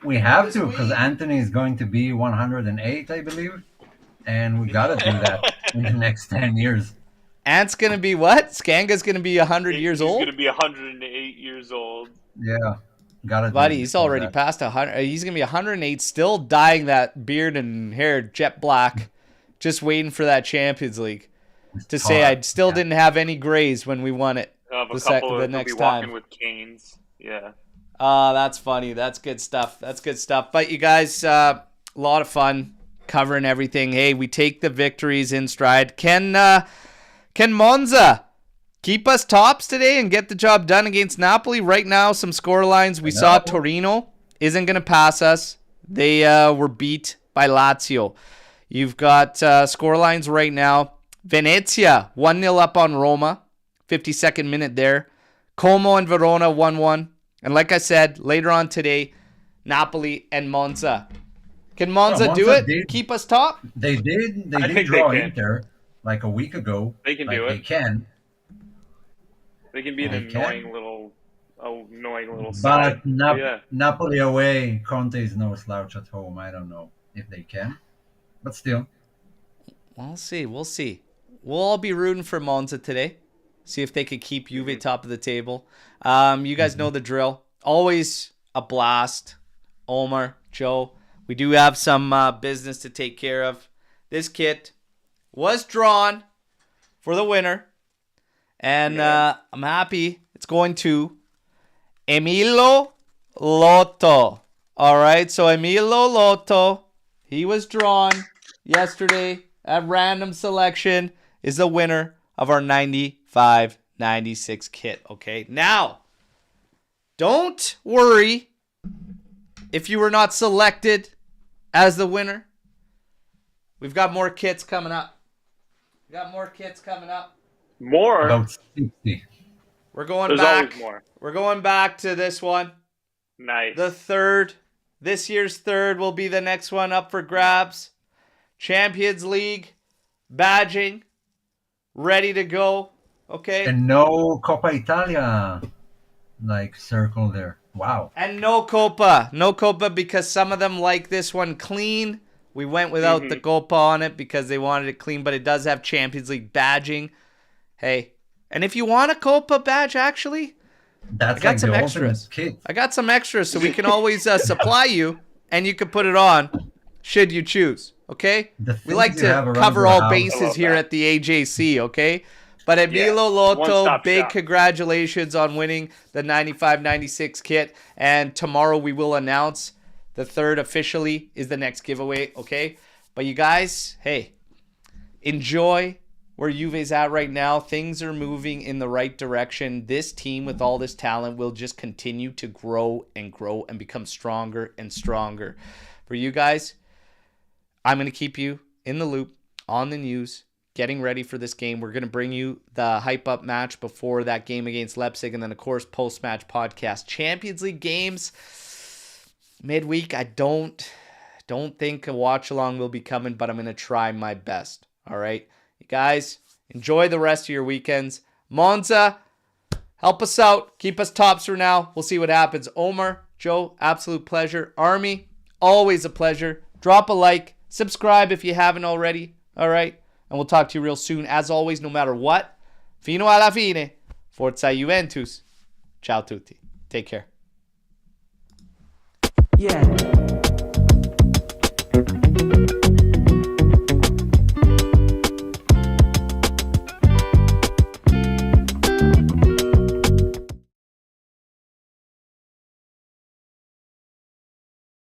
We have to, because Anthony is going to be 108, I believe. And we got to do that in the next 10 years. Ant's going to be what? Skanga's going to be 100 years old? He's going to be 108 years old. Yeah. Got to. Buddy, he's already past 100. He's going to be 108, still dyeing that beard and hair jet black, just waiting for that Champions League. To say I still didn't have any grays when we won it the next time. Walking with canes. Yeah. That's funny. That's good stuff. But you guys, a lot of fun covering everything. Hey, we take the victories in stride. Can Monza keep us tops today and get the job done against Napoli? Right now, some score lines. We saw Torino isn't going to pass us. They were beat by Lazio. You've got score lines right now. Venezia 1-0 up on Roma. 52nd minute there. Como and Verona 1-1. And like I said, later on today, Napoli and Monza. Can Monza do it? Keep us top? They did. They did draw Inter like a week ago. They can do it. They can. They can be an annoying little side. But Napoli away, Conte is no slouch at home. I don't know if they can. But still. We'll see. We'll all be rooting for Monza today. See if they could keep Juve top of the table. You guys know the drill. Always a blast. Omer, Joe, we do have some business to take care of. This kit, was drawn for the winner. And I'm happy it's going to Emilio Lotto. All right, so Emilio Lotto, he was drawn yesterday at random selection, is the winner of our 95-96 kit. Okay, now, don't worry if you were not selected as the winner. We've got more kits coming up. More? About 60. We're going There's back. always more. We're going back to this one. Nice. The third. This year's third will be the next one up for grabs. Champions League badging. Ready to go. Okay. And no Coppa Italia like circle there. Wow. And no Copa. No Copa because some of them like this one clean. We went without the Copa on it because they wanted it clean, but it does have Champions League badging. Hey. And if you want a Copa badge, actually, That's I got like some the extras. ultimate kit. I got some extras, so we can always supply you, and you can put it on should you choose. Okay? The We like things you have to around cover your all house. I bases love here that. at the AJC. Okay? But Emilio Lotto, one-stop big shop. congratulations on winning the 95-96 kit, and tomorrow we will announce the third officially is the next giveaway. Okay? But you guys, hey, enjoy where Juve's at right now. Things are moving in the right direction. This team with all this talent will just continue to grow and become stronger and stronger. For you guys, I'm going to keep you in the loop on the news, getting ready for this game. We're going to bring you the hype up match before that game against Leipzig, and then of course post-match podcast. Champions League games midweek, I don't think a watch along will be coming, but I'm going to try my best. All right. You guys, enjoy the rest of your weekends. Monza, help us out. Keep us tops for now. We'll see what happens. Omer, Joe, absolute pleasure. Army, always a pleasure. Drop a like. Subscribe if you haven't already. All right. And we'll talk to you real soon. As always, no matter what, fino alla fine. Forza Juventus. Ciao tutti. Take care. Yeah.